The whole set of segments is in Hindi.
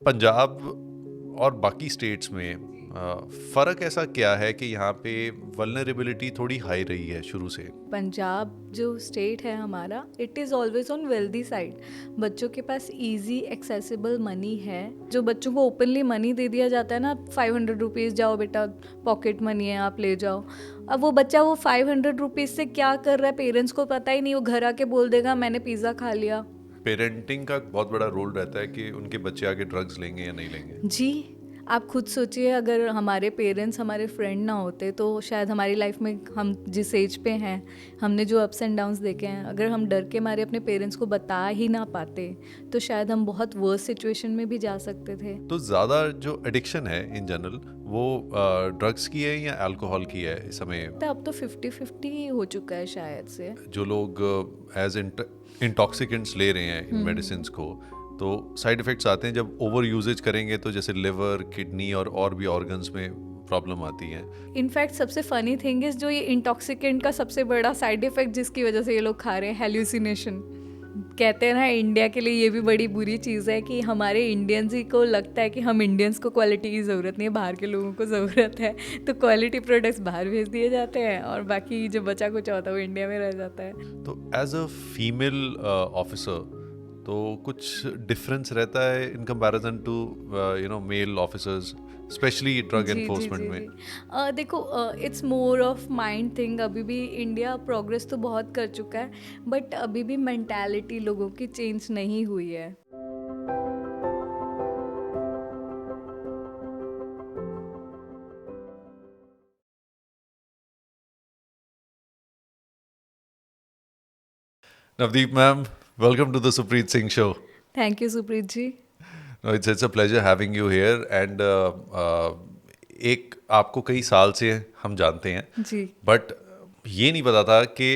पंजाब और बाकी स्टेट्स में फ़र्क ऐसा क्या है कि यहाँ पे वल्नरेबिलिटी थोड़ी हाई रही है शुरू से? पंजाब जो स्टेट है हमारा, it is always on wealthy side. बच्चों के पास इजी एक्सेसिबल मनी है। जो बच्चों को ओपनली मनी दे दिया जाता है ना, 500 रुपीज़, जाओ बेटा पॉकेट मनी है, आप ले जाओ। अब वो बच्चा वो 500 रुपीज़ से क्या कर रहा है पेरेंट्स को पता ही नहीं। वो घर आके बोल देगा मैंने पिज़्ज़ा खा लिया। पेरेंटिंग का बहुत बड़ा रोल रहता है कि उनके बच्चे आगे ड्रग्स लेंगे या नहीं लेंगे। जी, आप खुद सोचिए, अगर हमारे पेरेंट्स हमारे फ्रेंड ना होते तो शायद हमारी लाइफ में, हम जिस एज पे हैं, हमने जो अप्स एंड डाउन्स देखे हैं, अगर हम डर के मारे अपने पेरेंट्स को बता ही ना पाते तो शायद हम बहुत वर्स सिचुएशन में भी जा सकते थे। तो ज़्यादा जो एडिक्शन है इन जनरल वो ड्रग्स की है या अल्कोहल की है इस समय? तो अब तो 50-50 हो चुका है शायद से। जो लोग एज इंटॉक्सिकेंट्स ले रहे हैं इन मेडिसिन को, तो साइड इफ़ेक्ट्स आते हैं जब ओवर यूजेज करेंगे, तो जैसे लिवर, किडनी और भी ऑर्गन्स में प्रॉब्लम आती है। इनफैक्ट सबसे फनी थिंग इज, जो ये इंटॉक्सिकेंट का सबसे बड़ा साइड इफेक्ट जिसकी वजह से ये लोग खा रहे हैं, हेल्यूसिनेशन। कहते हैं ना, इंडिया के लिए ये भी बड़ी बुरी चीज़ है कि हमारे इंडियंस ही को लगता है कि हम इंडियंस को क्वालिटी की ज़रूरत नहीं है, बाहर के लोगों को ज़रूरत है। तो क्वालिटी प्रोडक्ट्स बाहर भेज दिए जाते हैं और बाकी जो बचा कुछ होता है वो इंडिया में रह जाता है। तो एज अ फीमेल ऑफिसर तो कुछ डिफरेंस रहता है in comparison to male officers, specially drug जी जी एनफोर्समेंट जी में? जी। देखो, it's more of mind thing. अभी भी इंडिया प्रोग्रेस तो बहुत कर चुका है, बट अभी भी मेंटालिटी लोगों की चेंज नहीं हुई है। Navdeep ma'am, welcome to the Supreet Singh Show. Thank you Supreet ji. No, it's a pleasure having you here and एक आपको कई साल से हम जानते हैं, जी बट ये नहीं पता था कि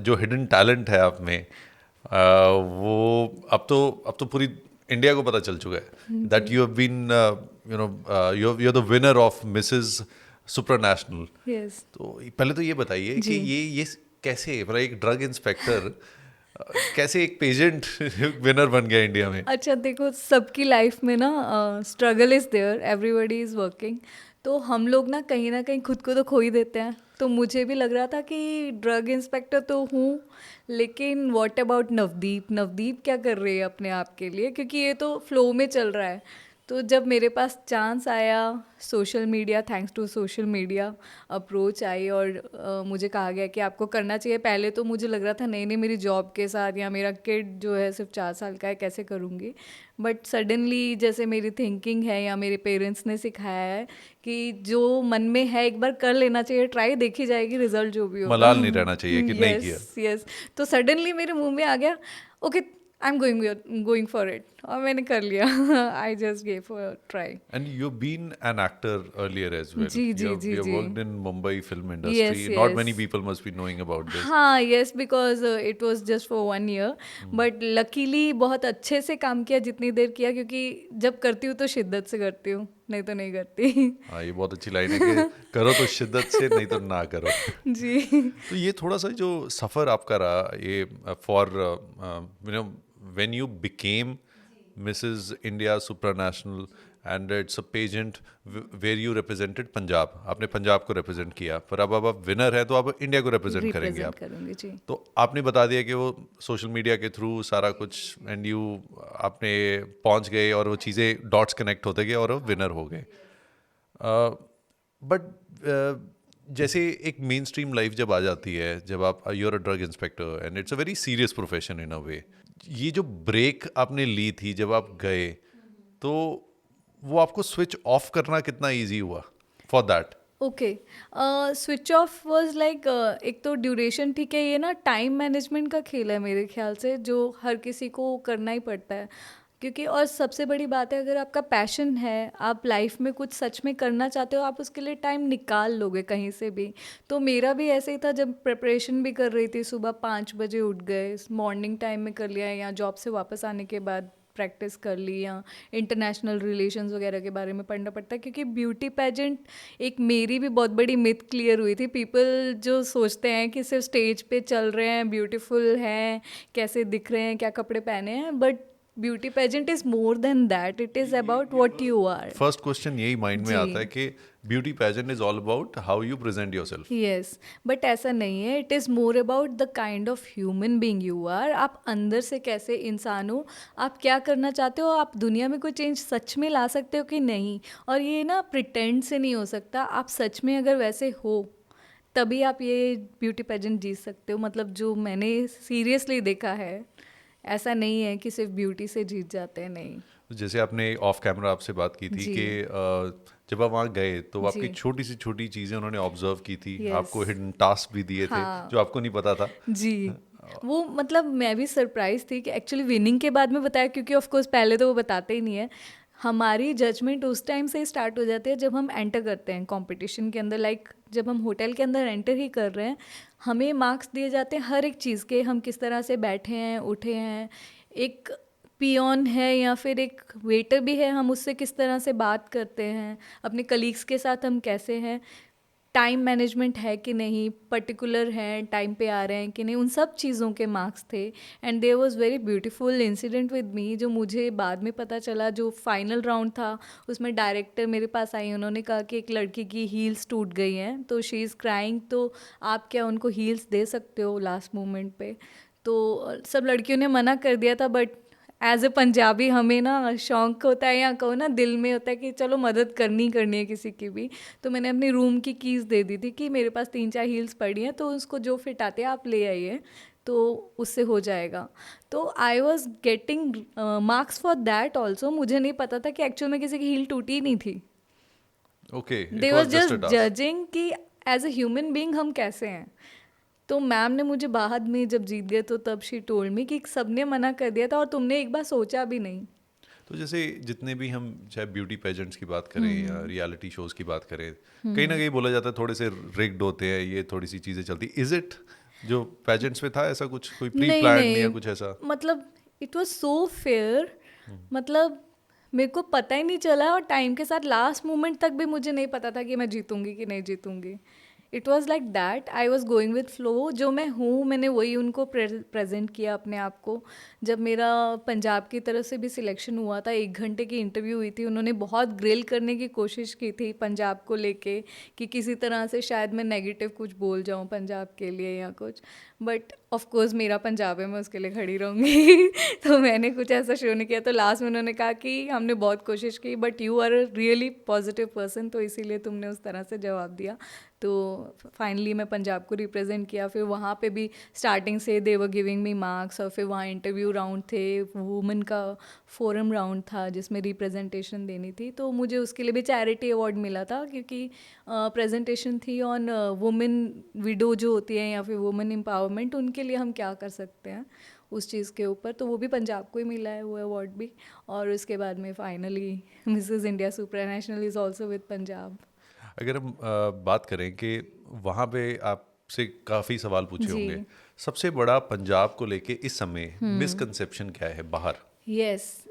जो हिडन टैलेंट है आप में वो अब तो पूरी इंडिया को पता चल चुका है that you have been you are the winner of Mrs supranational. Yes तो पहले तो ये बताइए कि जी। ये कैसे, मतलब एक ड्रग इंस्पेक्टर कैसे एक पेजेंट विनर बन गया इंडिया में? अच्छा देखो, सबकी लाइफ में ना struggle is there, everybody is working. तो हम लोग ना कहीं खुद को तो खो ही देते हैं। तो मुझे भी लग रहा था कि ड्रग इंस्पेक्टर तो हूँ, लेकिन व्हाट अबाउट नवदीप, नवदीप क्या कर रही है अपने आप के लिए, क्योंकि ये तो फ्लो में चल रहा है। तो जब मेरे पास चांस आया, social media, thanks to social media approach आई और मुझे कहा गया कि आपको करना चाहिए। पहले तो मुझे लग रहा था नहीं नहीं, मेरी जॉब के साथ या मेरा किड जो है सिर्फ 4 साल का है, कैसे करूँगी। बट सडनली जैसे मेरी थिंकिंग है या मेरे पेरेंट्स ने सिखाया है कि जो मन में है एक बार कर लेना चाहिए, ट्राई, देखी जाएगी रिजल्ट जो भी होगा। मलाल नहीं रहना चाहिए कि नहीं किया। Yes yes. तो सडनली मेरे मुंह में आ गया, okay I am going for it, और मैंने कर लिया। I just gave a try. And you've been an actor earlier as well. जी जी जी You have जी। worked in Mumbai film industry. Yes Not yes. many people must be knowing about this. हाँ yes, because it was just for 1 year. But luckily बहुत अच्छे से काम किया जितनी देर किया, क्योंकि जब करती हूँ तो शिद्दत से करती हूँ, नहीं तो नहीं करती। हाँ, ये बहुत अच्छी लाइन है कि करो तो शिद्दत से, नहीं तो ना करो। जी तो ये थोड़ा सा जो सफ़र आपका रहा, ये for when you became Mrs. India Supranational and it's a pageant where you represented Punjab, आपने पंजाब को represent किया, पर अब आप विनर है तो आप इंडिया को represent करेंगे रिप्रेजेंट आप। करूँगी जी। तो आपने बता दिया कि वो सोशल मीडिया के थ्रू सारा कुछ एंड यू आपने पहुंच गए और वो चीज़ें डॉट्स कनेक्ट होते गए और वो विनर हो गए। बट जैसे एक मेन स्ट्रीम लाइफ जब आ जाती है, जब आप you are a drug inspector and it's a very serious profession in a way, ये जो ब्रेक आपने ली थी जब आप गए, तो वो आपको स्विच ऑफ करना कितना इजी हुआ for that? Okay, switch off was like, एक तो ड्यूरेशन, ठीक है, ये ना टाइम मैनेजमेंट का खेल है मेरे ख्याल से, जो हर किसी को करना ही पड़ता है। क्योंकि और सबसे बड़ी बात है, अगर आपका पैशन है, आप लाइफ में कुछ सच में करना चाहते हो, आप उसके लिए टाइम निकाल लोगे कहीं से भी। तो मेरा भी ऐसे ही था, जब प्रिपरेशन भी कर रही थी, सुबह 5 बजे उठ गए, मॉर्निंग टाइम में कर लिया, या जॉब से वापस आने के बाद प्रैक्टिस कर ली, या इंटरनेशनल रिलेशंस वगैरह के बारे में पढ़ना पड़ता है। क्योंकि ब्यूटी पेजेंट, एक मेरी भी बहुत बड़ी मिथ क्लियर हुई थी। पीपल जो सोचते हैं कि सिर्फ स्टेज पे चल रहे हैं, ब्यूटीफुल हैं, कैसे दिख रहे हैं, क्या कपड़े पहने हैं, but beauty pageant is more than that, it is about what you are. First question यही माइंड में जी. आता है कि beauty pageant is all about how you present yourself. Yes, but ऐसा नहीं है. It is more about the kind of human being you are. आप अंदर से कैसे इंसान हो, आप क्या करना चाहते हो, आप दुनिया में कोई चेंज सच में ला सकते हो कि नहीं. और ये ना प्रिटेंड से नहीं हो सकता. आप सच में अगर वैसे हो तभी आप ये ब्यूटी पेजेंट जीत सकते हो. मतलब जो मैंने सीरियसली देखा है, ऐसा नहीं है कि सिर्फ ब्यूटी से जीत जाते हैं, नहीं. जैसे आपने ऑफ कैमरा आपसे बात की थी जी. कि जब आप वहाँ गए तो आपकी जी. छोटी सी छोटी चीज़ें उन्होंने ऑब्जर्व की थी. Yes. आपको हिडन टास्क भी दिए थे हाँ. जो आपको नहीं पता था. जी. वो मतलब मैं भी सरप्राइज थी कि एक्चुअली विनिंग के बाद में बताया, क्योंकि ऑफ कोर्स पहले तो वो बताते ही नहीं है. हमारी जजमेंट उस टाइम से ही स्टार्ट हो जाती है जब हम एंटर करते हैं कंपटीशन के अंदर. लाइक जब हम होटल के अंदर एंटर ही कर रहे हैं, हमें मार्क्स दिए जाते हैं हर एक चीज़ के. हम किस तरह से बैठे हैं, उठे हैं, एक पियोन है या फिर एक वेटर भी है, हम उससे किस तरह से बात करते हैं, अपने कलीग्स के साथ हम कैसे हैं, टाइम मैनेजमेंट है कि नहीं, पर्टिकुलर हैं, टाइम पे आ रहे हैं कि नहीं, उन सब चीज़ों के मार्क्स थे. And there was very beautiful incident with me, जो मुझे बाद में पता चला. जो फाइनल राउंड था उसमें डायरेक्टर मेरे पास आई, उन्होंने कहा कि एक लड़की की हील्स टूट गई हैं तो शी इज़ क्राइंग, तो आप क्या उनको हील्स दे सकते हो लास्ट मोमेंट पे. तो सब लड़कियों ने मना कर दिया था. बट एज ए पंजाबी हमें ना शौक होता है, या कहो ना दिल में होता है कि चलो मदद करनी है किसी की भी. तो मैंने अपनी रूम की कीज़ दे दी थी कि मेरे पास 3-4 हील्स पड़ी हैं, तो उसको जो फिट आते हैं आप ले आइए, तो उससे हो जाएगा. तो I was getting marks for that also. मुझे नहीं पता था कि एक्चुअल में किसी की हील टूटी ही नहीं थी. Okay, they was just judging कि एज ए ह्यूमन बींग हम कैसे हैं. तो मैम ने मुझे बाद में जब जीत गए तो तब शी टोल्ड मी कि सबने मना कर दिया था और तुमने एक बार सोचा भी नहीं. तो जैसे जितने भी हम चाहे ब्यूटी पेजेंट्स की बात करें या रियलिटी शोज की बात करें, कहीं ना कहीं बोला जाता है थोड़े से रिग्ड होते हैं, ये थोड़ी सी चीज़ें चलती. इज इट जो पेजेंट्स में था ऐसा कुछ, कोई प्री नहीं प्लान नहीं, या कुछ ऐसा? मतलब इट वाज सो फेयर. मतलब मेरे को पता ही नहीं चला, और टाइम के साथ लास्ट मोमेंट तक भी मुझे नहीं पता था कि मैं जीतूंगी कि नहीं जीतूंगी. It was like that. I was going with flow. जो मैं हूँ मैंने वही उनको प्रेजेंट किया अपने आप को. जब मेरा पंजाब की तरफ से भी सिलेक्शन हुआ था, 1 घंटे की इंटरव्यू हुई थी. उन्होंने बहुत ग्रिल करने की कोशिश की थी पंजाब को लेके कि किसी तरह से शायद मैं नेगेटिव कुछ बोल जाऊँ पंजाब के लिए या कुछ. बट ऑफ कोर्स मेरा पंजाब है, मैं उसके लिए खड़ी रहूँगी. तो मैंने कुछ ऐसा शो नहीं किया. तो लास्ट में उन्होंने कहा कि हमने बहुत कोशिश की but you are a really positive person, तो इसीलिए तुमने उस तरह से जवाब दिया. तो फाइनली मैं पंजाब को रिप्रेजेंट किया. फिर वहाँ पे भी स्टार्टिंग से दे वर गिविंग मी मार्क्स, और फिर वहाँ इंटरव्यू राउंड थे, वुमेन का फोरम राउंड था जिसमें रिप्रेजेंटेशन देनी थी. तो मुझे उसके लिए भी चैरिटी अवार्ड मिला था, क्योंकि प्रेजेंटेशन थी ऑन वुमेन विडो जो होती है या फिर वुमेन एम्पावरमेंट, उनके लिए हम क्या कर सकते हैं उस चीज़ के ऊपर. तो वो भी पंजाब को ही मिला है वो अवार्ड भी. और उसके बाद में finally Mrs India supra national is also with Punjab. अगर हम बात करें कि वहाँ पे आपसे काफ़ी सवाल पूछे होंगे, सबसे बड़ा पंजाब को लेके इस समय मिसकंसेप्शन क्या है बाहर? यस,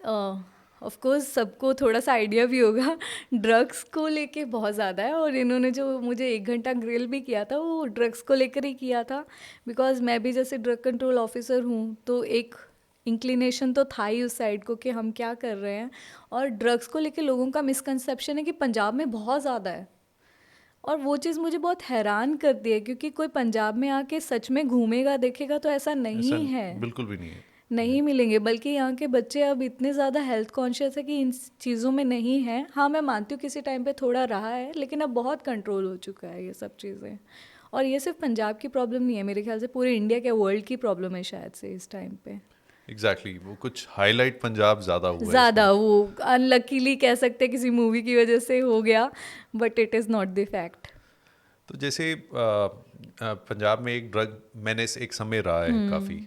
ऑफ कोर्स सबको थोड़ा सा आइडिया भी होगा. ड्रग्स को लेके बहुत ज़्यादा है, और इन्होंने जो मुझे 1 घंटा ग्रिल भी किया था वो ड्रग्स को लेकर ही किया था. बिकॉज मैं भी जैसे ड्रग कंट्रोल ऑफिसर हूँ, तो एक इंक्लिनेशन तो था ही उस साइड को कि हम क्या कर रहे हैं. और ड्रग्स को लेके लोगों का मिसकंसेप्शन है कि पंजाब में बहुत ज़्यादा है, और वो चीज़ मुझे बहुत हैरान करती है, क्योंकि कोई पंजाब में आके सच में घूमेगा देखेगा तो ऐसा नहीं ऐसा है. बिल्कुल भी नहीं है. नहीं मिलेंगे. बल्कि यहाँ के बच्चे अब इतने ज़्यादा हेल्थ कॉन्शियस है कि इन चीज़ों में नहीं है. हाँ, मैं मानती हूँ किसी टाइम पे थोड़ा रहा है, लेकिन अब बहुत कंट्रोल हो चुका है ये सब चीज़ें. और ये सिर्फ पंजाब की प्रॉब्लम नहीं है, मेरे ख्याल से पूरे इंडिया के वर्ल्ड की प्रॉब्लम है शायद से इस टाइम पे. एग्जैक्टली वो कुछ हाईलाइट पंजाब ज़्यादा हुआ है ज़्यादा वो अनलकीली कह सकते हैं किसी मूवी की वजह से हो गया, but it is not the fact. तो जैसे पंजाब में एक ड्रग मेनेस एक समय रहा है काफ़ी,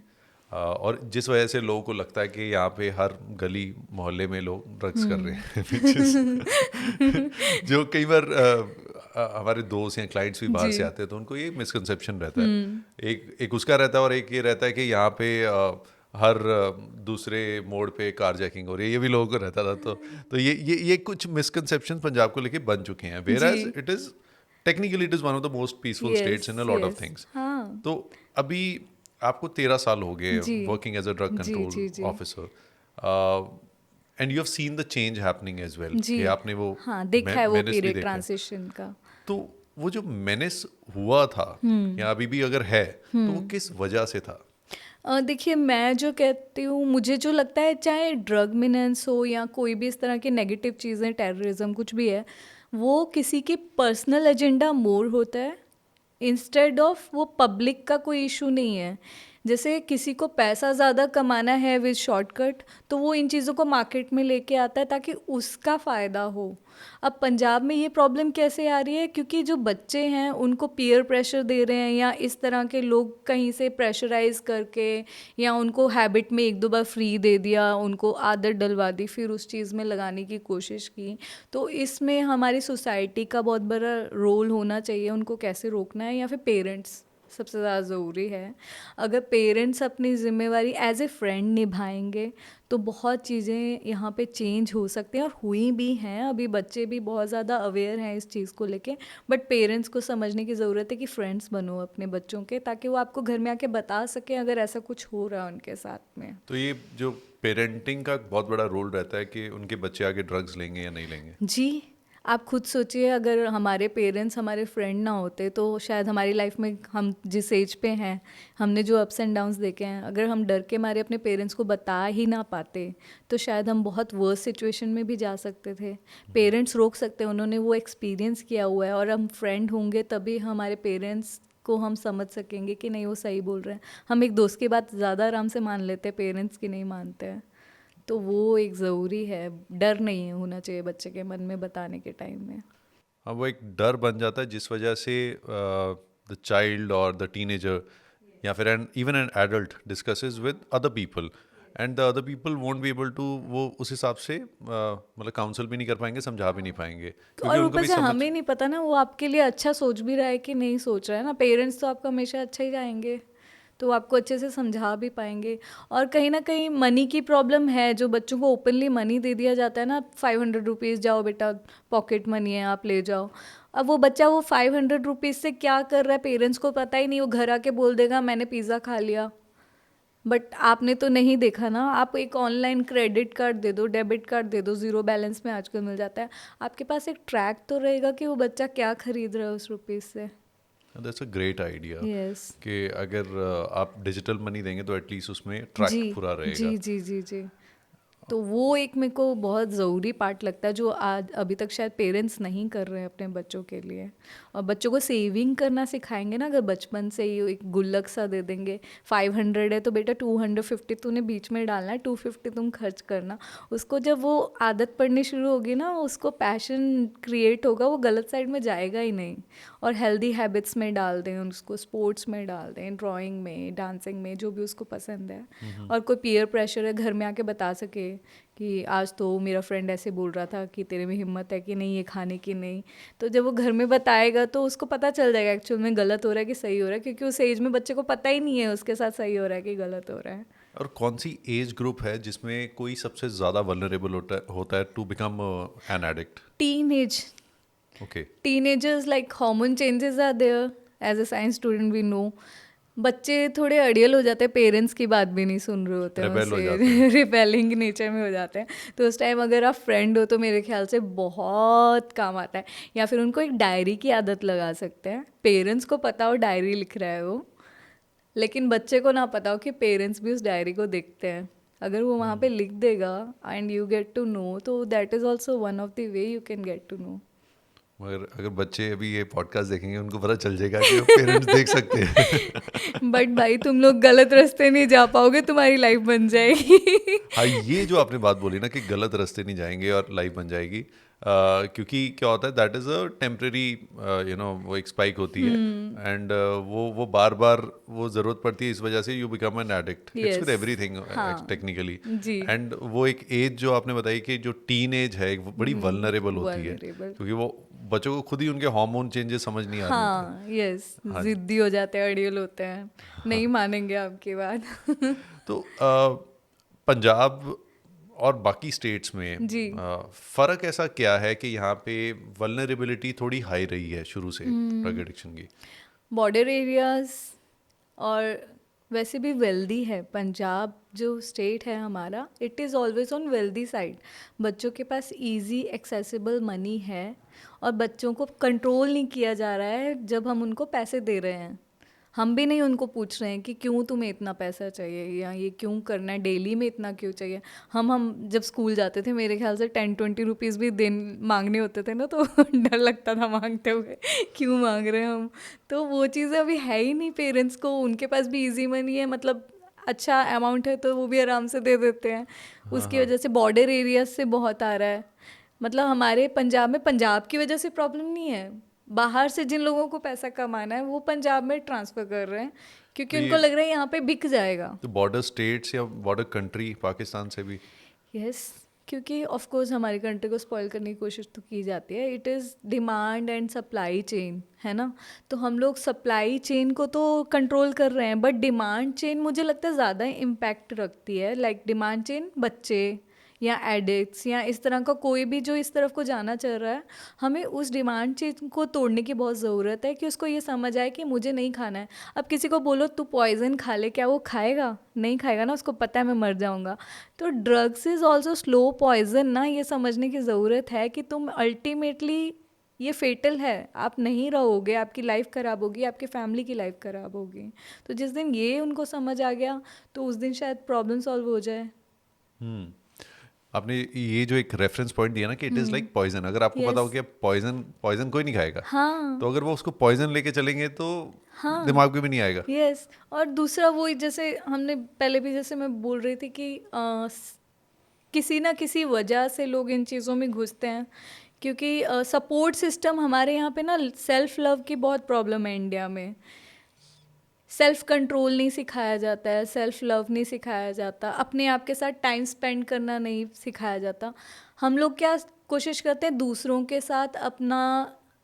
और जिस वजह से लोगों को लगता है कि यहाँ पे हर गली मोहल्ले में लोग ड्रग्स कर रहे हैं which is- जो कई बार हमारे दोस्त या क्लाइंट्स भी बाहर से आते हैं तो उनको ये मिसकंसेप्शन रहता है. एक उसका रहता है, और एक ये रहता है कि यहाँ पे हर दूसरे मोड़ पे कार जैकिंग हो रही है, ये भी लोगों को रहता था. तो ये कुछ मिसकंसेप्शन पंजाब को लेके बन चुके हैं, whereas it is technically it is one of the most peaceful states in a lot of things. तो अभी आपको 13 साल हो गए working as a drug control officer. And you have seen the change happening as well जी कि आपने वो हाँ, देखा है वो menace भी पीरियड देखा है। ट्रांजिशन का। तो वो जो मेनेस हुआ था या अभी भी अगर है तो वो किस वजह से था? देखिए, मैं जो कहती हूँ, मुझे जो लगता है, चाहे ड्रग मिनेंस हो या कोई भी इस तरह की नेगेटिव चीज़ें, टेररिज्म, कुछ भी है, वो किसी की पर्सनल एजेंडा मोर होता है इंस्टेड ऑफ वो पब्लिक का कोई इशू नहीं है। जैसे किसी को पैसा ज़्यादा कमाना है विद शॉर्टकट, तो वो इन चीज़ों को मार्केट में लेके आता है ताकि उसका फ़ायदा हो। अब पंजाब में ये प्रॉब्लम कैसे आ रही है, क्योंकि जो बच्चे हैं उनको पीयर प्रेशर दे रहे हैं, या इस तरह के लोग कहीं से प्रेशराइज करके, या उनको हैबिट में एक दो बार फ्री दे दिया, उनको आदत डलवा दी, फिर उस चीज़ में लगाने की कोशिश की। तो इसमें हमारी सोसाइटी का बहुत बड़ा रोल होना चाहिए, उनको कैसे रोकना है, या फिर पेरेंट्स सबसे ज़्यादा ज़रूरी है। अगर पेरेंट्स अपनी ज़िम्मेवारी एज ए फ्रेंड निभाएंगे तो बहुत चीज़ें यहाँ पे चेंज हो सकती हैं, और हुई भी हैं। अभी बच्चे भी बहुत ज़्यादा अवेयर हैं इस चीज़ को लेके, बट पेरेंट्स को समझने की ज़रूरत है कि फ्रेंड्स बनो अपने बच्चों के, ताकि वो आपको घर में आके बता सकें अगर ऐसा कुछ हो रहा है उनके साथ में। तो ये जो पेरेंटिंग का बहुत बड़ा रोल रहता है कि उनके बच्चे आगे ड्रग्स लेंगे या नहीं लेंगे। जी, आप खुद सोचिए, अगर हमारे पेरेंट्स हमारे फ्रेंड ना होते तो शायद हमारी लाइफ में, हम जिस एज पे हैं, हमने जो अप्स एंड डाउन्स देखे हैं, अगर हम डर के मारे अपने पेरेंट्स को बता ही ना पाते तो शायद हम बहुत वर्स सिचुएशन में भी जा सकते थे। पेरेंट्स रोक सकते हैं, उन्होंने वो एक्सपीरियंस किया हुआ है, और हम फ्रेंड होंगे तभी हमारे पेरेंट्स को हम समझ सकेंगे कि नहीं, वो सही बोल रहे हैं। हम एक दोस्त की बात ज़्यादा आराम से मान लेते हैं, पेरेंट्स की नहीं मानते हैं। तो वो एक ज़रूरी है, डर नहीं होना चाहिए बच्चे के मन में बताने के टाइम में। हाँ, वो एक डर बन जाता है जिस वजह से द चाइल्ड और द टीनेजर या फिर even an adult discusses with other people and the other people won't be able to, वो उस हिसाब से मतलब काउंसल भी नहीं कर पाएंगे, समझा भी नहीं पाएंगे, क्योंकि और उनको ऊपर भी से समझ। हमें नहीं पता ना वो आपके लिए अच्छा सोच भी रहा है कि नहीं सोच रहा है ना। पेरेंट्स तो आपका हमेशा अच्छा ही चाहेंगे, तो वो आपको अच्छे से समझा भी पाएंगे। और कहीं ना कहीं मनी की प्रॉब्लम है, जो बच्चों को ओपनली मनी दे दिया जाता है ना, 500 रुपीज़, जाओ बेटा पॉकेट मनी है, आप ले जाओ। अब वो बच्चा वो 500 रुपीज़ से क्या कर रहा है पेरेंट्स को पता ही नहीं। वो घर आके बोल देगा मैंने पिज़्ज़ा खा लिया, बट आपने तो नहीं देखा ना। आप एक ऑनलाइन क्रेडिट कार्ड दे दो, डेबिट कार्ड दे दो, ज़ीरो बैलेंस में आजकल मिल जाता है, आपके पास एक ट्रैक तो रहेगा कि वो बच्चा क्या खरीद रहा है उस रुपीज़ से। That's a great idea yes. कि अगर आप डिजिटल मनी देंगे तो एटलीस्ट उसमें जी ट्रैक पूरा रहेगा। जी जी जी जी। तो वो एक मेरे को बहुत ज़रूरी पार्ट लगता है, जो आज अभी तक शायद पेरेंट्स नहीं कर रहे हैं अपने बच्चों के लिए। और बच्चों को सेविंग करना सिखाएंगे ना, अगर बचपन से ही एक गुल्लक सा दे देंगे, 500 है तो बेटा 250 तूने बीच में डालना है, 250 तुम खर्च करना। उसको जब वो आदत पड़नी शुरू होगी ना, उसको पैशन क्रिएट होगा, वो गलत साइड में जाएगा ही नहीं। और हेल्दी हैबिट्स में डाल दें उसको, स्पोर्ट्स में डाल दें, ड्राइंग में, डांसिंग में, जो भी उसको पसंद है। और कोई पीयर प्रेशर है, घर में आके बता सके कि आज तो मेरा फ्रेंड ऐसे बोल रहा था कि तेरे में हिम्मत है कि नहीं ये खाने की नहीं। तो जब वो घर में बताएगा तो उसको पता चल जाएगा एक्चुअल में गलत हो रहा है कि सही हो रहा है, क्योंकि उस एज में बच्चे को पता ही नहीं है उसके साथ सही हो रहा है कि गलत हो रहा है। और कौन सी एज ग्रुप है जिसमें कोई सबसे ज़्यादा वल्नरेबल होता है to become an addict? Teenage. Okay. teenagers, like hormone changes are there. As a science student we know, बच्चे थोड़े अड़ियल हो जाते हैं, पेरेंट्स की बात भी नहीं सुन रहे होते हैं, Rebel हो जाते उससे हैं। रिपेलिंग नेचर में हो जाते हैं। तो उस टाइम अगर आप फ्रेंड हो तो मेरे ख्याल से बहुत काम आता है। या फिर उनको एक डायरी की आदत लगा सकते हैं, पेरेंट्स को पता हो डायरी लिख रहा है वो, लेकिन बच्चे को ना पता हो कि पेरेंट्स भी उस डायरी को देखते हैं। अगर वो वहाँ पे लिख देगा and you get to know, तो that is also one of the way you can get to know. मगर अगर बच्चे अभी ये पॉडकास्ट देखेंगे उनको पता चल जाएगा कि वो पेरेंट्स देख सकते हैं। बट भाई तुम लोग गलत रास्ते नहीं जा पाओगे, तुम्हारी लाइफ बन जाएगी। हाँ, ये जो आपने बात बोली ना कि गलत रास्ते नहीं जाएंगे और लाइफ बन जाएगी, क्योंकि क्या होता है, दैट इज़ अ टेम्प्रेरी, वो एक स्पाइक होती है एंड वो बार बार वो ज़रूरत पड़ती है, इस वजह से you become an addict. It's with Yes. Everything हाँ। टेक्निकली। जी। एंड वो एक एज जो आपने बताई कि जो टीन एज है, वो बड़ी वल्नरेबल होती है, vulnerable. क्योंकि वो बच्चों को खुद ही उनके हार्मोन चेंजेस समझ नहीं आ रहे होते हैं। हाँ यस, हाँ। जिद्दी हो जाते हैं, अड़ियल होते हैं, नहीं मानेंगे आपकी बात। तो पंजाब और बाकी स्टेट्स में जी। फ़र्क ऐसा क्या है कि यहाँ पे वल्नरेबिलिटी थोड़ी हाई रही है शुरू से ड्रग एडिक्शन की? बॉर्डर एरियाज और वैसे भी वेल्दी है पंजाब जो स्टेट है हमारा, it is always on wealthy side. बच्चों के पास इजी एक्सेसिबल मनी है और बच्चों को कंट्रोल नहीं किया जा रहा है जब हम उनको पैसे दे रहे हैं। हम भी नहीं उनको पूछ रहे हैं कि क्यों तुम्हें इतना पैसा चाहिए या ये क्यों करना है, डेली में इतना क्यों चाहिए। हम जब स्कूल जाते थे मेरे ख्याल से 10-20 रुपीज़ भी दिन मांगने होते थे ना, तो डर लगता था मांगते हुए क्यों मांग रहे हैं हम। तो वो चीज़ें अभी है ही नहीं पेरेंट्स को, उनके पास भी इजी मनी है, मतलब अच्छा अमाउंट है तो वो भी आराम से दे देते हैं। उसकी वजह से बॉर्डर एरियाज से बहुत आ रहा है। मतलब हमारे पंजाब में पंजाब की वजह से प्रॉब्लम नहीं है, बाहर से जिन लोगों को पैसा कमाना है वो पंजाब में ट्रांसफ़र कर रहे हैं क्योंकि तो उनको ये लग रहा है यहाँ पे बिक जाएगा। तो बॉर्डर स्टेट्स या बॉर्डर कंट्री पाकिस्तान से भी? यस, क्योंकि ऑफ कोर्स हमारी कंट्री को स्पॉइल करने की कोशिश तो की जाती है। It is demand and supply chain, है ना। तो हम लोग सप्लाई चेन को तो कंट्रोल कर रहे हैं, बट डिमांड चेन मुझे लगता है ज़्यादा इम्पैक्ट रखती है। लाइक डिमांड चेन बच्चे या एडिक्ट्स या इस तरह का कोई भी जो इस तरफ को जाना चाह रहा है, हमें उस डिमांड चेन को तोड़ने की बहुत ज़रूरत है कि उसको ये समझ आए कि मुझे नहीं खाना है। अब किसी को बोलो तू पॉइज़न खा ले, क्या वो खाएगा? नहीं खाएगा ना, उसको पता है मैं मर जाऊंगा। तो drugs is also slow poison ना, ये समझने की ज़रूरत है कि तुम अल्टीमेटली ये फेटल है, आप नहीं रहोगे, आपकी लाइफ ख़राब होगी, आपकी फैमिली की लाइफ ख़राब होगी। तो जिस दिन ये उनको समझ आ गया तो उस दिन शायद प्रॉब्लम सॉल्व हो जाए। हम्म आपने ये जो एक रेफरेंस पॉइंट दिया ना कि इट इज़ लाइक पॉइजन, अगर आपको पता हो यस। कि पॉइजन पॉइजन कोई नहीं खाएगा, हाँ। तो अगर वो उसको पॉइजन लेके चलेंगे तो हाँ। दिमाग में भी नहीं आएगा। यस। और दूसरा वही, जैसे हमने पहले भी जैसे मैं बोल रही थी कि किसी ना किसी वजह से लोग इन चीज़ों में घुसते हैं क्योंकि सपोर्ट सिस्टम हमारे यहाँ पे ना, सेल्फ लव की बहुत प्रॉब्लम है इंडिया में। सेल्फ कंट्रोल नहीं सिखाया जाता है, सेल्फ लव नहीं सिखाया जाता, अपने आप के साथ टाइम स्पेंड करना नहीं सिखाया जाता। हम लोग क्या कोशिश करते हैं, दूसरों के साथ अपना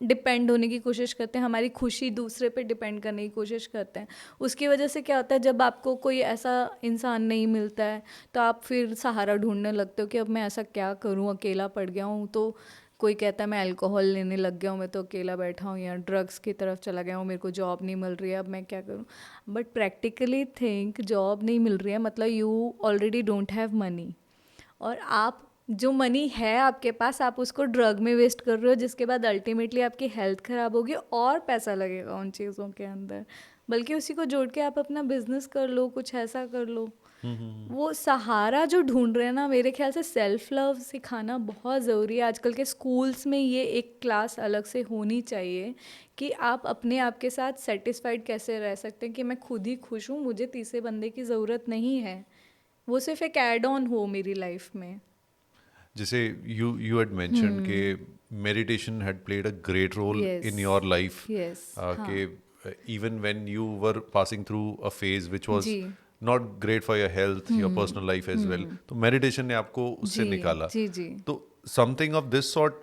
डिपेंड होने की कोशिश करते हैं, हमारी खुशी दूसरे पे डिपेंड करने की कोशिश करते हैं। उसकी वजह से क्या होता है, जब आपको कोई ऐसा इंसान नहीं मिलता है तो आप फिर सहारा ढूंढने लगते हो कि अब मैं ऐसा क्या करूं, अकेला पड़ गया हूं। तो कोई कहता है मैं अल्कोहल लेने लग गया हूँ, मैं तो अकेला बैठा हूँ, या ड्रग्स की तरफ चला गया हूँ, मेरे को जॉब नहीं मिल रही है, अब मैं क्या करूँ। बट प्रैक्टिकली थिंक, जॉब नहीं मिल रही है मतलब you already don't have money, और आप जो मनी है आपके पास आप उसको ड्रग में वेस्ट कर रहे हो, जिसके बाद अल्टीमेटली आपकी हेल्थ ख़राब होगी और पैसा लगेगा उन चीज़ों के अंदर। बल्कि उसी को जोड़ के आप अपना बिजनेस कर लो, कुछ ऐसा कर लो। वो सहारा जो ढूंढ रहे हैं ना, मेरे ख्याल से सेल्फ लव सिखाना बहुत ज़रूरी है। आजकल के स्कूल्स में ये एक क्लास अलग से होनी चाहिए कि आप अपने आप के साथ सेटिस्फाइड कैसे रह सकते हैं कि मैं खुद ही खुश हूँ, मुझे तीसरे बंदे की ज़रूरत नहीं है, वो सिर्फ एक एड ऑन हो मेरी लाइफ में। जैसे यू हैड मेंशन कि meditation had played a great role yes. In your life, yes. हाँ। कि even when you were passing through a phase which was जी। Not great for your health, your personal life as well, तो मेडिटेशन ने आपको उससे जी। निकाला। जी। जी। तो something of this sort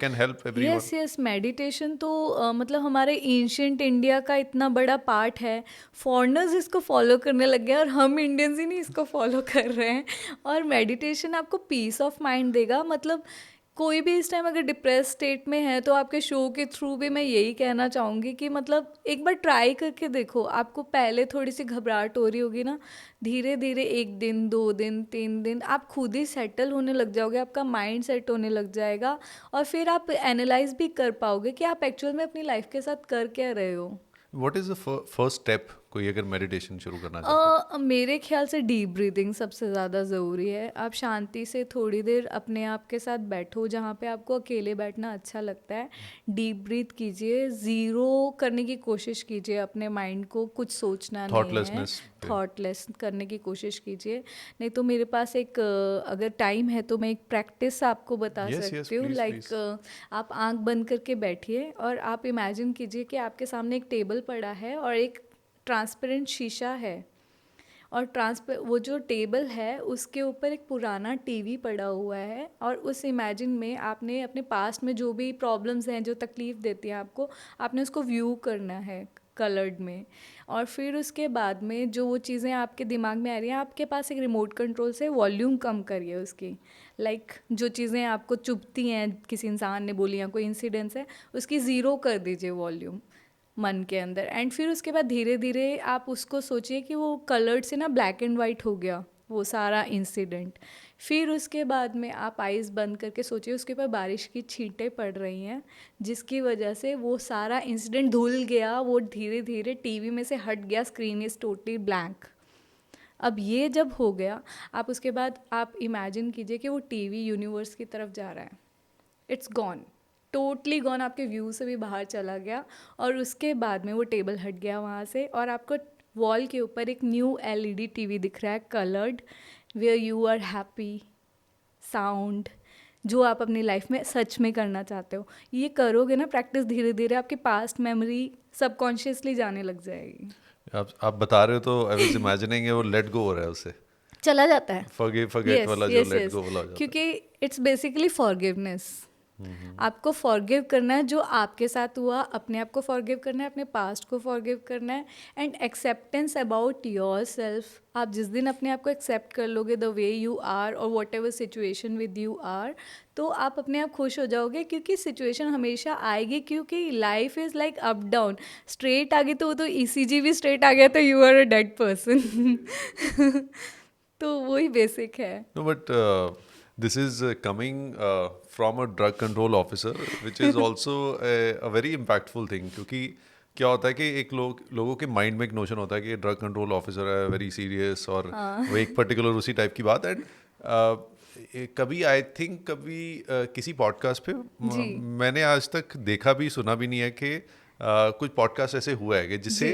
can help everyone. Yes. Yes. Meditation तो मतलब हमारे एंशियंट इंडिया का इतना बड़ा पार्ट है, फॉरेनर्स इसको फॉलो करने लग गए और हम इंडियंस ही नहीं इसको फॉलो कर रहे हैं। और मेडिटेशन आपको पीस ऑफ माइंड देगा। मतलब कोई भी इस टाइम अगर डिप्रेस स्टेट में है तो आपके शो के थ्रू भी मैं यही कहना चाहूँगी कि मतलब एक बार ट्राई करके देखो। आपको पहले थोड़ी सी घबराहट हो रही होगी ना, धीरे धीरे 1 दिन 2 दिन 3 दिन आप खुद ही सेटल होने लग जाओगे, आपका माइंड सेट होने लग जाएगा और फिर आप एनालाइज भी कर पाओगे कि आप एक्चुअल में अपनी लाइफ के साथ कर क्या रहे हो। What is the first step, कोई अगर मेडिटेशन शुरू करना चाहता है? मेरे ख्याल से डीप ब्रीदिंग सबसे ज़्यादा ज़रूरी है। आप शांति से थोड़ी देर अपने आप के साथ बैठो, जहाँ पे आपको अकेले बैठना अच्छा लगता है, डीप ब्रीथ कीजिए, ज़ीरो करने की कोशिश कीजिए अपने माइंड को, कुछ सोचना नहीं है, थॉटलेसनेस पे। थॉटलेस करने की कोशिश कीजिए। नहीं तो मेरे पास एक अगर टाइम है तो मैं एक प्रैक्टिस आपको बता Yes, yes, सकती हूँ। please, like please. आप आंख बंद करके बैठिए और आप इमेजिन कीजिए कि आपके सामने एक टेबल पड़ा है और एक ट्रांसपेरेंट शीशा है, और वो जो टेबल है उसके ऊपर एक पुराना टीवी पड़ा हुआ है, और उस इमेजिन में आपने अपने पास्ट में जो भी प्रॉब्लम्स हैं जो तकलीफ़ देती हैं आपको, आपने उसको व्यू करना है कलर्ड में। और फिर उसके बाद में जो वो चीज़ें आपके दिमाग में आ रही हैं, आपके पास एक रिमोट कंट्रोल से वॉल्यूम कम करिए उसकी। लाइक जो चीज़ें आपको चुभती हैं, किसी इंसान ने बोली या कोई इंसिडेंस है, उसकी ज़ीरो कर दीजिए वॉल्यूम। मन के अंदर। एंड फिर उसके बाद धीरे धीरे आप उसको सोचिए कि वो कलर्ड से ना ब्लैक एंड वाइट हो गया वो सारा इंसिडेंट। फिर उसके बाद में आप आइज़ बंद करके सोचिए उसके ऊपर बारिश की छींटें पड़ रही हैं, जिसकी वजह से वो सारा इंसिडेंट धुल गया, वो धीरे धीरे टीवी में से हट गया, स्क्रीन इज़ टोटली ब्लैंक। अब ये जब हो गया, आप उसके बाद आप इमेजिन कीजिए कि वो टीवी यूनिवर्स की तरफ जा रहा है, इट्स गॉन, टोटली गॉन, आपके व्यू से भी बाहर चला गया। और उसके बाद में वो टेबल हट गया वहाँ से, और आपको वॉल के ऊपर एक न्यू एलईडी टीवी दिख रहा है, coloured, where you are happy, sound, जो आप अपनी लाइफ में सच में करना चाहते हो। ये करोगे ना प्रैक्टिस, धीरे धीरे आपकी पास्ट मेमोरी सबकॉन्शियसली जाने लग जाएगी। आप बता रहे हो तो आई वाज इमेजिनिंग वो लेट गो हो रहा है उससे, चला जाता है, फॉरगिव फॉरगेट वाला जो यस लेट यस, गो वाला हो जाता है। क्योंकि इट्स बेसिकली फॉरगिवनेस। आपको फॉरगिव करना है जो आपके साथ हुआ, अपने आप को फॉरगिव करना है, अपने पास्ट को फॉरगिव करना है, and acceptance about yourself. आप जिस दिन अपने आप को एक्सेप्ट कर लोगे द वे यू आर और whatever situation with you are, तो आप अपने आप खुश हो जाओगे, क्योंकि सिचुएशन हमेशा आएगी, क्योंकि life is like up down. Straight आ गई तो वो तो ECG भी स्ट्रेट आ गया तो you are a dead person. तो वही बेसिक है। No, but this is coming from a drug control officer, which is also a very impactful thing. क्योंकि क्या होता है कि एक लोगों के माइंड में एक नोशन होता है कि ड्रग कंट्रोल ऑफिसर है, वेरी सीरियस, और वो एक पर्टिकुलर उसी टाइप की बात। एंड कभी आई थिंक कभी किसी पॉडकास्ट पे मैंने आज तक देखा भी सुना भी नहीं है कि कुछ पॉडकास्ट ऐसे हुआ है कि जिससे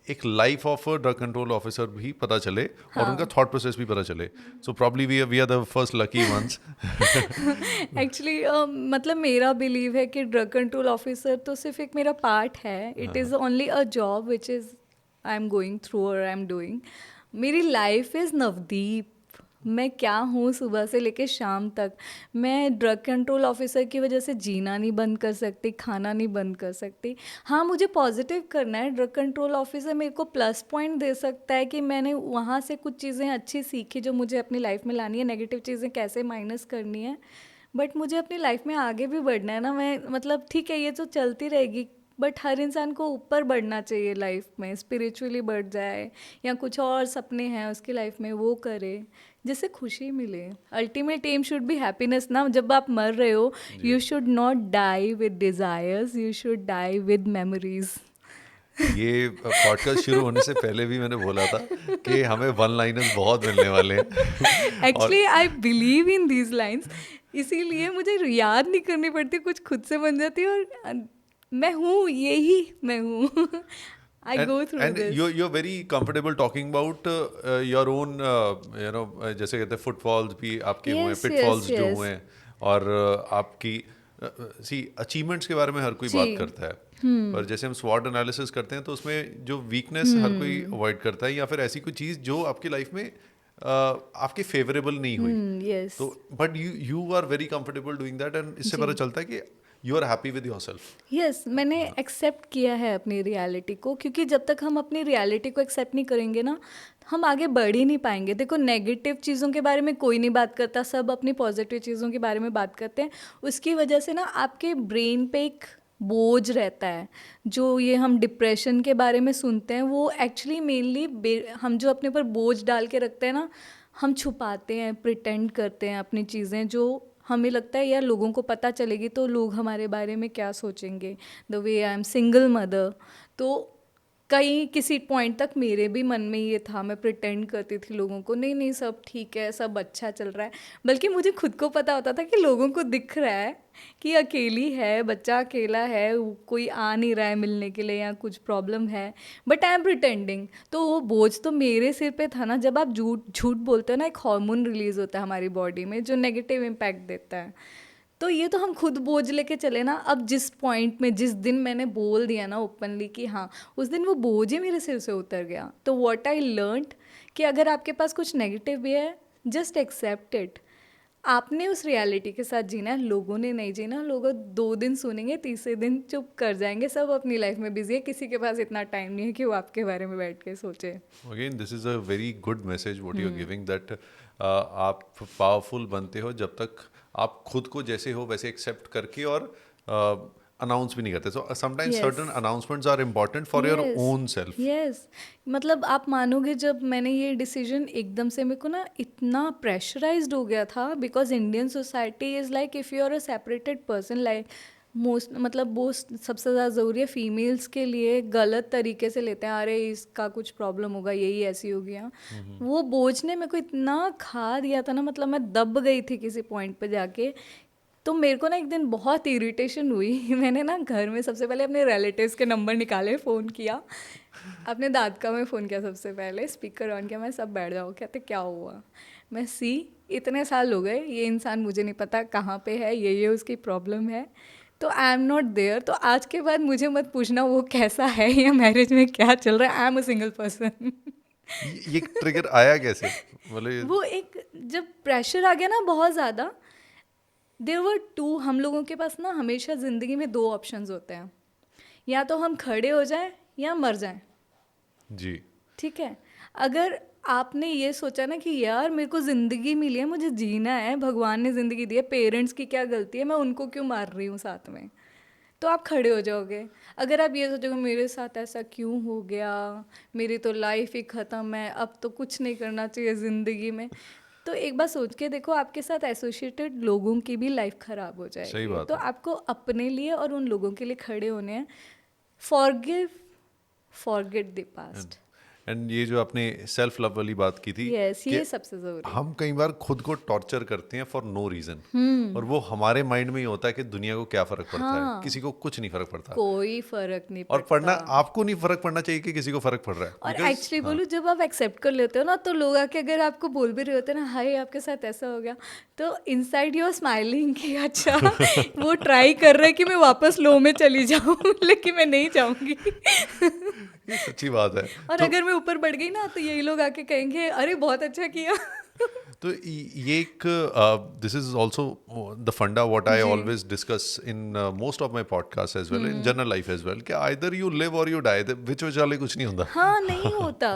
एक life of drug control officer भी पता चले और उनका थॉट प्रोसेस भी पता चले। So probably we are the first lucky ones. Actually मतलब मेरा बिलीव है कि ड्रग कंट्रोल ऑफिसर तो सिर्फ एक मेरा पार्ट है, it is only a job which is I am going through और आई एम डूइंग। मेरी लाइफ इज़ नवदीप, मैं क्या हूँ सुबह से लेके शाम तक। मैं ड्रग कंट्रोल ऑफिसर की वजह से जीना नहीं बंद कर सकती, खाना नहीं बंद कर सकती। हाँ, मुझे पॉजिटिव करना है। ड्रग कंट्रोल ऑफिसर मेरे को प्लस पॉइंट दे सकता है कि मैंने वहाँ से कुछ चीज़ें अच्छी सीखी जो मुझे अपनी लाइफ में लानी है, नेगेटिव चीज़ें कैसे माइनस करनी है। बट मुझे अपनी लाइफ में आगे भी बढ़ना है ना। मैं मतलब ठीक है ये तो चलती रहेगी, बट हर इंसान को ऊपर बढ़ना चाहिए लाइफ में, स्पिरिचुअली बढ़ जाए या कुछ और सपने हैं उसकी लाइफ में वो करे जिससे खुशी मिले। Ultimate aim should be happiness ना। जब आप मर रहे हो, you should not die with desires, you should die with memories. ये पॉडकास्ट शुरू होने से पहले भी मैंने बोला था कि हमें वन लाइनर्स बहुत मिलने वाले हैं। Actually I believe in these lines, इसीलिए मुझे याद नहीं करनी पड़ती, कुछ खुद से बन जाती है और मैं हूँ, यही मैं हूँ। I go through and this. you're very comfortable talking about your own जैसे कहते हैं फुटफॉल्स भी आपके हुए हैं, Yes, पिटफॉल्स yes, जो yes. हुए हैं, और आपकी सी अचीवमेंट्स के बारे में हर कोई बात करता है, पर जैसे हम स्वॉट एनालिसिस करते हैं तो उसमें जो वीकनेस हर कोई अवॉइड करता है, या फिर ऐसी कोई चीज़ जो आपकी लाइफ में आपके फेवरेबल नहीं हुई, Yes. तो but you are very comfortable doing that, and इससे पता चलता है कि you are happy with yourself. Yes, मैंने एक्सेप्ट किया है अपनी रियलिटी को, क्योंकि जब तक हम अपनी रियलिटी को एक्सेप्ट नहीं करेंगे ना, हम आगे बढ़ ही नहीं पाएंगे। देखो, नेगेटिव चीज़ों के बारे में कोई नहीं बात करता, सब अपनी पॉजिटिव चीज़ों के बारे में बात करते हैं। उसकी वजह से ना आपके ब्रेन पे एक बोझ रहता है। जो ये हम डिप्रेशन के बारे में सुनते हैं, वो एक्चुअली मेनली हम जो अपने ऊपर बोझ डाल के रखते हैं ना, हम छुपाते हैं, प्रिटेंड करते हैं अपनी चीज़ें, जो हमें लगता है यार लोगों को पता चलेगी तो लोग हमारे बारे में क्या सोचेंगे। The way I am single mother, तो कहीं किसी पॉइंट तक मेरे भी मन में ये था, मैं प्रिटेंड करती थी लोगों को, नहीं नहीं सब ठीक है, सब अच्छा चल रहा है। बल्कि मुझे खुद को पता होता था कि लोगों को दिख रहा है कि अकेली है, बच्चा अकेला है, कोई आ नहीं रहा है मिलने के लिए या कुछ प्रॉब्लम है, बट आई एम प्रिटेंडिंग। तो वो बोझ तो मेरे सिर पे था ना। जब आप झूठ बोलते हो ना, एक हार्मोन रिलीज होता है हमारी बॉडी में जो नेगेटिव इम्पैक्ट देता है। तो ये तो हम खुद बोझ लेके चले ना। अब जिस पॉइंट में, जिस दिन मैंने बोल दिया ना ओपनली कि हाँ, उस दिन वो बोझ ही मेरे सिर से उतर गया। तो व्हाट आई लर्नड कि अगर आपके पास कुछ नेगेटिव भी है, जस्ट एक्सेप्ट इट। आपने उस रियलिटी के साथ जीना है, लोगों ने नहीं जीना। लोग 2 दिन सुनेंगे, तीसरे दिन चुप कर जाएंगे, सब अपनी लाइफ में बिजी है, किसी के पास इतना टाइम नहीं है कि वो आपके बारे में बैठ के सोचे। Again this is a very good message what you are giving, that आप पावरफुल बनते हो जब तक आप खुद को जैसे हो वैसे एक्सेप्ट करके और अनाउंस भी नहीं करते. So sometimes Yes. certain announcements are important for your Yes. own self. Yes. मतलब आप मानोगे जब मैंने ये डिसीजन एकदम से मेरे को ना इतना प्रेशराइज्ड हो गया था because Indian society is like if you are a separated person like most मतलब वो सबसे ज़्यादा ज़रूरी है फीमेल्स के लिए गलत तरीके से लेते हैं अरे इसका कुछ प्रॉब्लम होगा यही ऐसी हो गया. वो बोझ ने मेरे को इतना खा दिया था ना मतलब मैं दब गई थी किसी पॉइंट पे जाके. तो मेरे को ना एक दिन बहुत इरिटेशन हुई मैंने ना घर में सबसे पहले अपने रिलेटिव्स के नंबर निकाले, फ़ोन किया, अपने दादका में फ़ोन किया, सबसे पहले स्पीकर ऑन किया, मैं सब बैठ जाओ. कहते क्या हुआ? मैं इतने साल हो गए ये इंसान मुझे नहीं पता कहाँ पे है, ये उसकी प्रॉब्लम है, तो आई एम नॉट देयर. तो आज के बाद मुझे मत पूछना वो कैसा है या मैरिज में क्या चल रहा है. I am a single person. ये ट्रिगर आया कैसे? मतलब वो एक जब प्रेशर आ गया ना बहुत ज़्यादा. देयर वर टू, हम लोगों के पास ना हमेशा ज़िंदगी में दो ऑप्शंस होते हैं, या तो हम खड़े हो जाएं या मर जाएं. जी. ठीक है, अगर आपने ये सोचा ना कि यार मेरे को ज़िंदगी मिली है, मुझे जीना है, भगवान ने ज़िंदगी दी है, पेरेंट्स की क्या गलती है, मैं उनको क्यों मार रही हूँ साथ में, तो आप खड़े हो जाओगे. अगर आप ये सोचोगे मेरे साथ ऐसा क्यों हो गया, मेरी तो लाइफ ही ख़त्म है, अब तो कुछ नहीं करना चाहिए ज़िंदगी में, तो एक बार सोच के देखो आपके साथ एसोसिएटेड लोगों की भी लाइफ ख़राब हो सही जाएगी. बात तो है. आपको अपने लिए और उन लोगों के लिए खड़े होने हैं. Forgive, forget the past. And ये जो आपने सेल्फ लव वाली बात की थी यस, कि ये सबसे ज़रूरी. हम कई बार खुद को टॉर्चर करते हैं फॉर नो रीजन, और वो हमारे माइंड में ही होता है कि दुनिया को क्या फर्क पड़ता है, हाँ. किसी को कुछ नहीं फर्क पड़ता. कोई फर्क नहीं और पड़ता. पढ़ना आपको नहीं फर्क पड़ना चाहिए कि किसी को फर्क पड़ रहा है. और Because- एक्चुअली बोलूँ जब आप एक्सेप्ट कर लेते हो ना तो लोग आके अगर आपको बोल भी रहे होते हैं ना हाय आपके साथ ऐसा हो गया, तो इनसाइड यू आर स्माइलिंग कि अच्छा वो ट्राई कर रहे हैं कि मैं वापस लो में चली जाऊँ लेकिन मैं नहीं जाऊँगी. ये सच्ची बात है. और अगर मैं ऊपर बढ़ गई ना तो यही लोग आके कहेंगे अरे बहुत अच्छा किया. तो ये एक this is also the funda what I always discuss in most of my podcast as well, in general life as well, कि either you live or you die, which वाले कुछ नहीं होता. हाँ नहीं होता,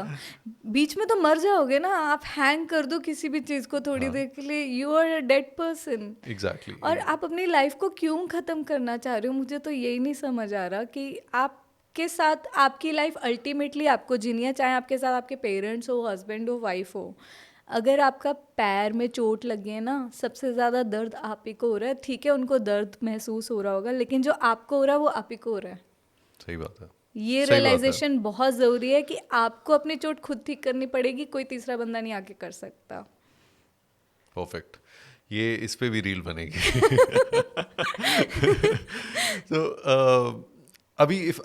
बीच में तो मर जाओगे ना. आप हैंग कर दो किसी भी चीज़ को थोड़ी देर के लिए, you are a dead person. Exactly. और आप अपनी लाइफ को क्यों ख़त्म करना चाह रहे हो, मुझे तो यही नहीं समझ आ रहा कि आपके साथ आपकी लाइफ अल्टीमेटली आपको जीनी है, चाहे आपके साथ आपके पेरेंट्स हो, हस्बैंड हो, वाइफ हो. अगर आपका पैर में चोट लगी है ना, सबसे ज़्यादा दर्द आप ही को हो रहा है. ठीक है उनको दर्द महसूस हो रहा होगा, लेकिन जो आपको हो रहा है वो आप ही को हो रहा है. सही बात है. ये सही बात है. रियलाइजेशन बहुत ज़रूरी है कि आपको अपनी चोट खुद ठीक करनी पड़ेगी, कोई तीसरा बंदा नहीं आके कर सकता. परफेक्ट. ये इस पे भी रील बनेगी. तो अभी इफ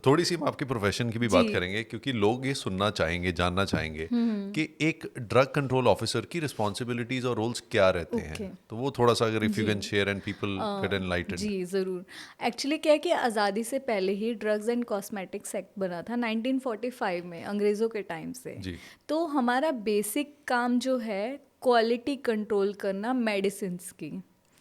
थोड़ी सी हम आपके प्रोफेशन की भी बात जी. करेंगे, क्योंकि लोग ये सुनना चाहेंगे, जानना चाहेंगे कि एक ड्रग कंट्रोल ऑफिसर की रिस्पॉन्सिबिलिटीज और रोल्स क्या रहते Okay. हैं. तो वो थोड़ा सा अगर इफ यू जी. Can share and people get enlightened. जी ज़रूर. एक्चुअली क्या है कि आज़ादी से पहले ही ड्रग्स एंड कॉस्मेटिक्स एक्ट बना था 1945 में, अंग्रेज़ों के टाइम से. जी. तो हमारा बेसिक काम जो है क्वालिटी कंट्रोल करना मेडिसिन्स की.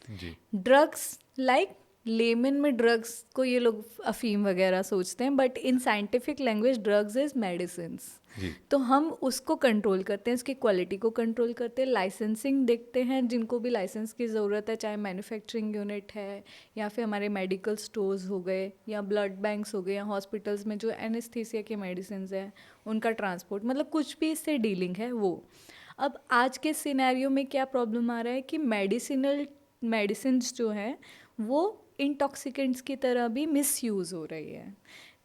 जी. ड्रग्स लाइक लेमन में ड्रग्स को ये लोग अफीम वगैरह सोचते हैं, but in scientific language drugs is medicines. जी. तो हम उसको कंट्रोल करते हैं, उसकी क्वालिटी को कंट्रोल करते हैं, लाइसेंसिंग देखते हैं जिनको भी लाइसेंस की ज़रूरत है, चाहे मैन्युफैक्चरिंग यूनिट है या फिर हमारे मेडिकल स्टोर्स हो गए या ब्लड बैंक्स हो गए या हॉस्पिटल्स में जो एनेस्थीसिया की मेडिसिन है उनका ट्रांसपोर्ट, मतलब कुछ भी इससे डीलिंग है वो. अब आज के सिनेरियो में क्या प्रॉब्लम आ रहा है कि मेडिसिन्स जो हैं वो इंटॉक्सिकेंट्स की तरह भी मिसयूज़ हो रही है,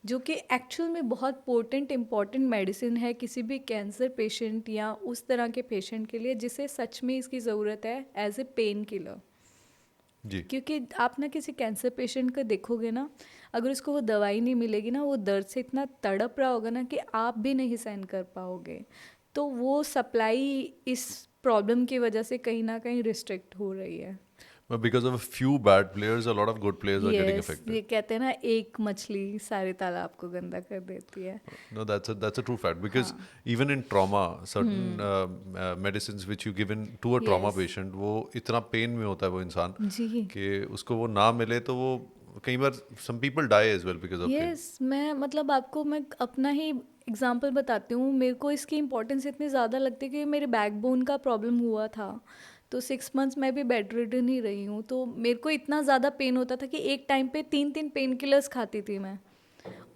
जो कि एक्चुअल में बहुत पोटेंट इम्पॉर्टेंट मेडिसिन है किसी भी कैंसर पेशेंट या उस तरह के पेशेंट के लिए जिसे सच में इसकी ज़रूरत है एज ए पेन किलर. जी. क्योंकि आप ना किसी कैंसर पेशेंट को देखोगे ना, अगर उसको वो दवाई नहीं मिलेगी ना, वो दर्द से इतना तड़प रहा होगा ना कि आप भी नहीं सहन कर पाओगे. तो वो सप्लाई इस प्रॉब्लम की वजह से कहीं ना कहीं रिस्ट्रिक्ट हो रही है. But because of a few bad players, a lot of good players are getting Yes, affected. ये कहते हैं ना एक मछली सारे तालाब को गंदा कर देती है. No, that's a true fact, because even in trauma, certain medicines which you given to a trauma Yes. patient, वो इतना पेन में होता है वो इंसान जी. कि उसको वो ना मिले तो वो कई बार some people die as well because of pain. Yes, मैं मतलब आपको मैं अपना ही एग्जांपल बताती हूँ. मेरे को इसकी इम्पोर्टेंस इतनी ज़्यादा लगती है कि मेरे बैकबोन का प्रॉब्लम हुआ था, तो 6 मंथ्स मैं भी बेड रिडन ही रही हूँ। तो मेरे को इतना ज़्यादा पेन होता था कि एक टाइम पे 3 पेन किलर्स खाती थी मैं,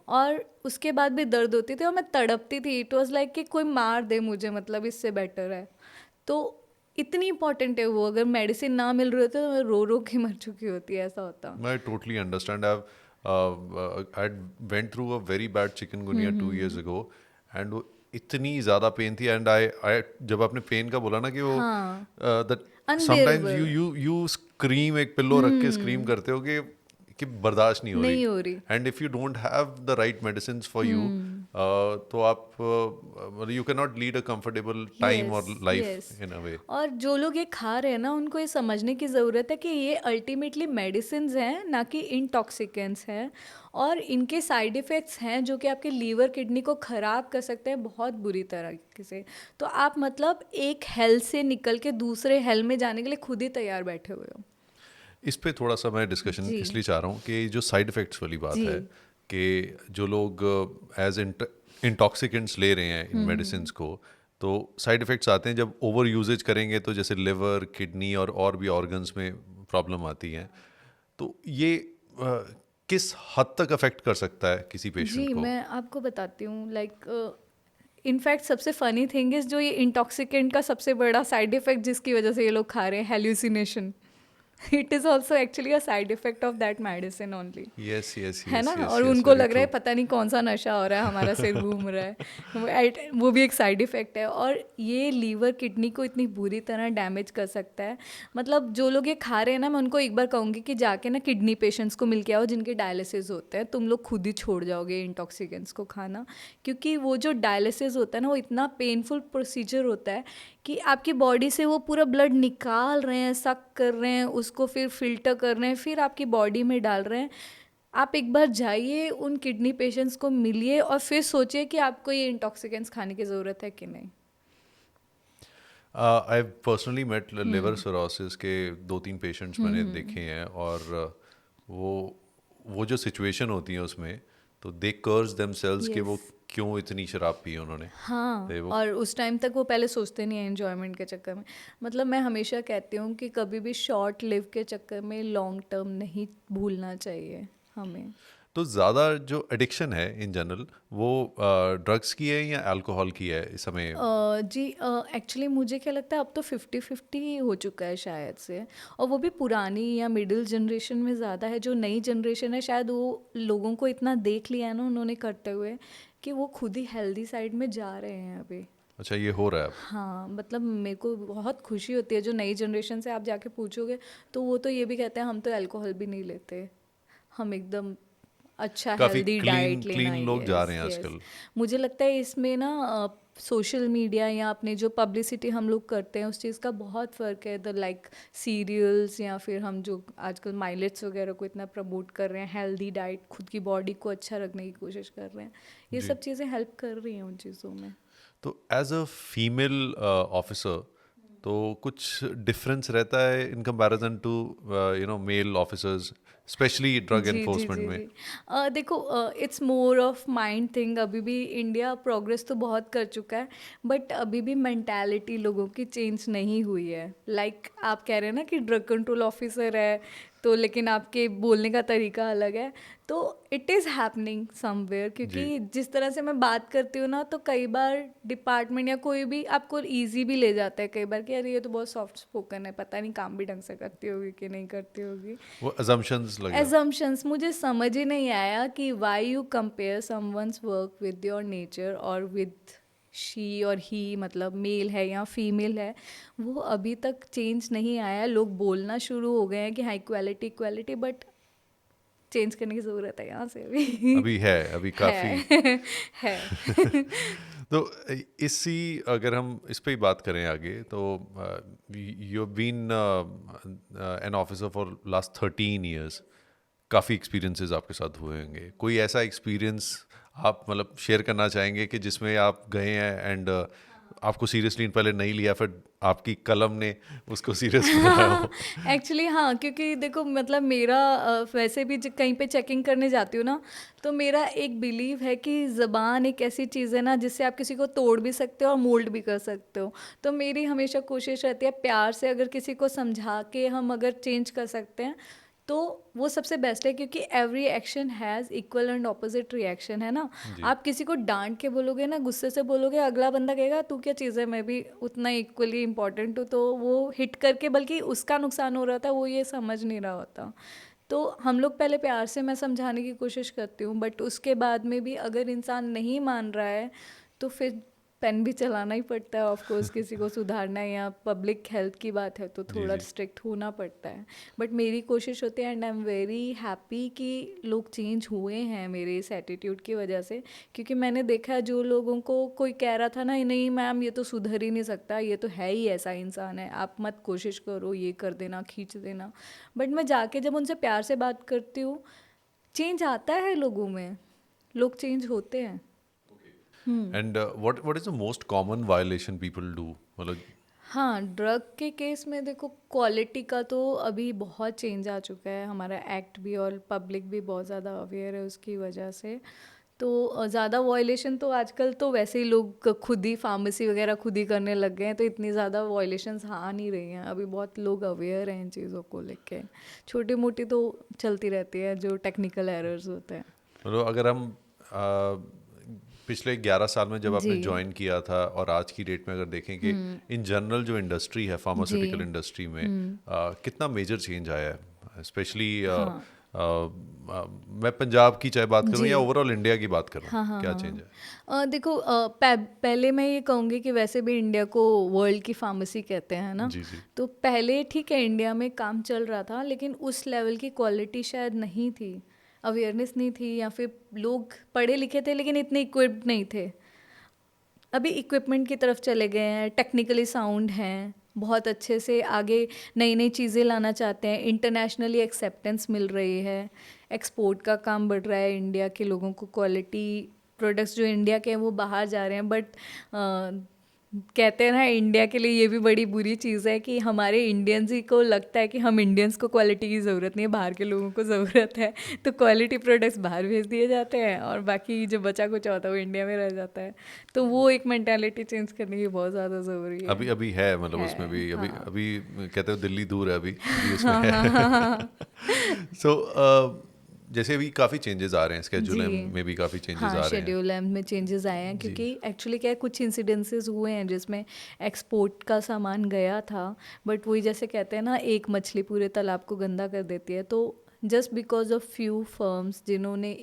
और उसके बाद भी दर्द होती थी और मैं तड़पती थी। इट वाज लाइक कि कोई मार दे मुझे, मतलब इससे बेटर है। तो इतनी इंपॉर्टेंट है वो, अगर मेडिसिन ना मिल रही होती तो मैं रो रो के मर चुकी होती, ऐसा होता। I totally understand. I went through a very bad chikungunya 2 years ago, and वो इतनी ज़्यादा पेन थी, and I जब आपने पेन का बोला ना कि वो हाँ, that sometimes unbearable, you scream, एक पिल्लो रख के स्क्रीम करते हो कि बर्दाश्त नहीं हो रही, नहीं हो रही। And if you don't have the right medicine for you, तो आप you can not lead a comfortable time और yes, life yes. In a वे. और जो लोग ये खा रहे हैं ना, उनको ये समझने की ज़रूरत है कि ये अल्टीमेटली मेडिसिन्स हैं, ना कि इंटॉक्सिकेंट्स हैं, और इनके साइड इफ़ेक्ट्स हैं जो कि आपके लीवर किडनी को ख़राब कर सकते हैं बहुत बुरी तरीके से। तो आप मतलब एक हेल से निकल के दूसरे हेल में जाने के लिए खुद ही तैयार बैठे हुए हो। इस पे थोड़ा सा मैं डिस्कशन जी, इसलिए चाह रहा हूँ कि जो साइड इफ़ेक्ट्स वाली बात जी। है, कि जो लोग एज इंटॉक्सिकेंट्स ले रहे हैं इन मेडिसिन को, तो साइड इफ़ेक्ट्स आते हैं जब ओवर यूजेज करेंगे, तो जैसे लिवर, किडनी और भी ऑर्गन्स में प्रॉब्लम आती हैं. तो ये किस हद तक अफेक्ट कर सकता है किसी पेशेंट जी, को? मैं आपको बताती हूँ, लाइक इनफैक्ट सबसे फ़नी थिंग इज़, जो ये इंटॉक्सिकेंट का सबसे बड़ा साइड इफ़ेक्ट जिसकी वजह से ये लोग खा रहे हैं, hallucination. It is also actually a side effect of that medicine only, yes yes है यस ना? यस और यस, उनको वेरी लग रहा है ट्रू. पता नहीं कौन सा नशा हो रहा है, हमारा सिर घूम रहा है। वो भी एक साइड इफ़ेक्ट है, और ये लीवर किडनी को इतनी बुरी तरह डैमेज कर सकता है। मतलब जो लोग ये खा रहे हैं ना, मैं उनको एक बार कहूँगी कि जाके ना किडनी पेशेंट्स को मिल के आओ जिनके डायलिसिस होते हैं, तुम लोग खुद ही छोड़ जाओगे इंटॉक्सिकेंट्स को खाना। क्योंकि वो जो डायलिसिस होता है ना, वो इतना पेनफुल प्रोसीजर होता है कि आपकी बॉडी से वो पूरा ब्लड निकाल रहे हैं, सक कर रहे हैं, उसको फिर फिल्टर कर रहे हैं, फिर आपकी बॉडी में डाल रहे हैं। आप एक बार जाइए, उन किडनी पेशेंट्स को मिलिए, और फिर सोचिए कि आपको ये इंटॉक्सिकेंट्स खाने की ज़रूरत है कि नहीं। I personally met liver cirrhosis के 2-3 पेशेंट्स मैंने देखे हैं, और वो वो जो सिचुएशन होती है उसमें, तो दे कर्स देमसेल्व्स कि वो यस, क्यों इतनी शराब पी उन्होंने. हाँ। वो और उस टाइम तक वो पहले सोचते नहीं है एन्जॉयमेंट के चक्कर में। मतलब मैं हमेशा कहती हूँ कि कभी भी शॉर्ट लिव के चक्कर में लॉन्ग टर्म नहीं भूलना चाहिए हमें। तो ज़्यादा जो एडिक्शन है इन जनरल, वो ड्रग्स की है या अल्कोहल की है इस समय? जी, एक्चुअली मुझे क्या लगता है, अब तो 50-50 हो चुका है शायद से। और वो भी पुरानी या मिडिल जनरेशन में ज़्यादा है। जो नई जनरेशन है, शायद वो लोगों को इतना देख लिया है ना उन्होंने करते हुए, कि वो खुद ही हेल्दी साइड में जा रहे हैं अभी। अच्छा, ये हो रहा है अब. हाँ, मतलब मेरे को बहुत खुशी होती है, जो नई जनरेशन से आप जाके पूछोगे तो वो तो ये भी कहते हैं हम तो अल्कोहल भी नहीं लेते, हम एकदम अच्छा काफ़ी हेल्दी क्लीन डाइट लेना क्लीन है। लोग जा यस, रहे हैं यस। आजकल. मुझे लगता है इसमें ना सोशल मीडिया या अपने जो पब्लिसिटी हम लोग करते हैं उस चीज़ का बहुत फ़र्क है। द लाइक सीरियल्स, या फिर हम जो आजकल माइलेट्स वगैरह को इतना प्रमोट कर रहे हैं, हेल्दी डाइट, खुद की बॉडी को अच्छा रखने की कोशिश कर रहे हैं, ये जी. सब चीज़ें हेल्प कर रही हैं उन चीज़ों में। तो एज अ फीमेल ऑफिसर, तो कुछ डिफरेंस रहता है in comparison to male officers, specially drug जी, जी, एनफोर्समेंट जी, में? जी। देखो, it's more of mind thing. अभी भी इंडिया प्रोग्रेस तो बहुत कर चुका है, बट अभी भी मेंटालिटी लोगों की चेंज नहीं हुई है। लाइक आप कह रहे हैं ना कि ड्रग कंट्रोल ऑफिसर है, तो लेकिन आपके बोलने का तरीका अलग है। तो इट इज़ हैपनिंग समवेयर, जी. क्योंकि जिस तरह से मैं बात करती हूँ ना, तो कई बार डिपार्टमेंट या कोई भी आपको इजी भी ले जाता है कई बार, कि अरे ये तो बहुत सॉफ्ट स्पोकन है, पता नहीं काम भी ढंग से करती होगी कि नहीं करती होगी। वो assumptions लग जाते. assumptions, मुझे समझ ही नहीं आया कि why you compare someone's work with your nature और with she और he, मतलब मेल है या फीमेल है, वो अभी तक चेंज नहीं आया। लोग बोलना शुरू हो गए हैं कि हाँ इक्वालिटी इक्वालिटी, बट चेंज करने की ज़रूरत है यहाँ से अभी। अभी है, अभी काफ़ी. है है। तो इसी अगर हम इस पे ही बात करें आगे, तो you have been an officer for last 13 years. काफ़ी एक्सपीरियंसेस आपके साथ हुए होंगे. कोई ऐसा एक्सपीरियंस आप मतलब शेयर करना चाहेंगे कि जिसमें आप गए हैं एंड आपको सीरियसली पहले नहीं लिया, फिर आपकी कलम ने उसको सीरियस बनाया हो? एक्चुअली हाँ, क्योंकि देखो मतलब मेरा वैसे भी कहीं पे चेकिंग करने जाती हूँ ना, तो मेरा एक बिलीव है कि ज़बान एक ऐसी चीज़ है ना जिससे आप किसी को तोड़ भी सकते हो और मोल्ड भी कर सकते हो। तो मेरी हमेशा कोशिश रहती है प्यार से अगर किसी को समझा के हम अगर चेंज कर सकते हैं तो वो सबसे बेस्ट है, क्योंकि every action has equal and opposite reaction, है ना। जी। आप किसी को डांट के बोलोगे ना, गुस्से से बोलोगे, अगला बंदा कहेगा तू क्या चीज़ है, मैं भी उतना इक्वली इम्पोर्टेंट हूँ, तो वो हिट करके बल्कि उसका नुकसान हो रहा था, वो ये समझ नहीं रहा होता। तो हम लोग पहले प्यार से मैं समझाने की कोशिश करती हूँ, बट उसके बाद में भी अगर इंसान नहीं मान रहा है तो फिर पेन भी चलाना ही पड़ता है। ऑफ कोर्स किसी को सुधारना है या पब्लिक हेल्थ की बात है तो जी, थोड़ा जी। स्ट्रिक्ट होना पड़ता है। बट मेरी कोशिश होती है and I am very happy कि लोग चेंज हुए हैं मेरे इस एटीट्यूड की वजह से, क्योंकि मैंने देखा है जो लोगों को कोई कह रहा था ना नहीं मैम ये तो सुधर ही नहीं सकता, ये तो है ही ऐसा इंसान है, आप मत कोशिश करो, ये कर देना, खींच देना। बट मैं जाके जब उनसे प्यार से बात करती हूँ, चेंज आता है लोगों में, लोग चेंज होते हैं। And what is the most common violation people do? मतलब हाँ, ड्रग के केस में देखो क्वालिटी का तो अभी बहुत चेंज आ चुका है, हमारा एक्ट भी और पब्लिक भी बहुत ज़्यादा अवेयर है उसकी वजह से। तो ज़्यादा वॉयलेशन तो आजकल तो वैसे ही लोग खुद ही फार्मेसी वगैरह खुद ही करने लग गए हैं, तो इतनी ज़्यादा वॉयलेशंस आ नहीं रही हैं अभी, बहुत लोग अवेयर हैं इन चीज़ों को लेके। छोटी मोटी तो चलती रहती है जो टेक्निकल एरर्स होते हैं। मतलब अगर हम पिछले 11 साल में जब आपने जी। ज्वाइन किया था और आज की डेट में अगर देखें कि इन जनरल जो इंडस्ट्री है जी। फार्मास्यूटिकल इंडस्ट्री में कितना मेजर चेंज आया है, स्पेशली हाँ। मैं पंजाब की चाहे बात करूं जी। या ओवरऑल इंडिया की बात करूं, हाँ हाँ क्या हाँ चेंज है? देखो पहले मैं ये कहूँगी कि वैसे भी इंडिया को वर्ल्ड की फार्मेसी कहते हैं ना। जी, जी। तो पहले ठीक है इंडिया में काम चल रहा था, लेकिन उस लेवल की क्वालिटी शायद नहीं थी, अवेयरनेस नहीं थी, या फिर लोग पढ़े लिखे थे लेकिन इतने इक्विप्ड नहीं थे। अभी इक्विपमेंट की तरफ चले गए हैं, टेक्निकली साउंड हैं, बहुत अच्छे से आगे नई नई चीज़ें लाना चाहते हैं, इंटरनेशनली एक्सेप्टेंस मिल रही है, एक्सपोर्ट का काम बढ़ रहा है, इंडिया के लोगों को क्वालिटी प्रोडक्ट्स जो इंडिया के हैं वो बाहर जा रहे हैं। बट कहते हैं ना इंडिया के लिए ये भी बड़ी बुरी चीज़ है कि हमारे इंडियंस ही को लगता है कि हम इंडियंस को क्वालिटी की ज़रूरत नहीं है, बाहर के लोगों को ज़रूरत है, तो क्वालिटी प्रोडक्ट्स बाहर भेज दिए जाते हैं और बाकी जो बचा कुछ होता है वो इंडिया में रह जाता है। तो वो एक मेंटालिटी चेंज करने की बहुत ज़्यादा ज़रूरी है। अभी अभी है, मतलब है, उसमें भी अभी हाँ। अभी कहते हो दिल्ली दूर है, अभी अभी उसमें हाँ हाँ हाँ है। हाँ सो जैसे अभी काफ़ी चेंजेस आ रहे हैं, स्केड्यूल जी। में भी काफ़ी चेंजेस हाँ, आ रहे हैं। शेड्यूल एम में चेंजेस आए हैं, जी। क्योंकि एक्चुअली क्या है कुछ इंसिडेंसेस हुए हैं जिसमें एक्सपोर्ट का सामान गया था, बट वही जैसे कहते हैं ना एक मछली पूरे तालाब को गंदा कर देती है। तो just because of few firms जिन्होंने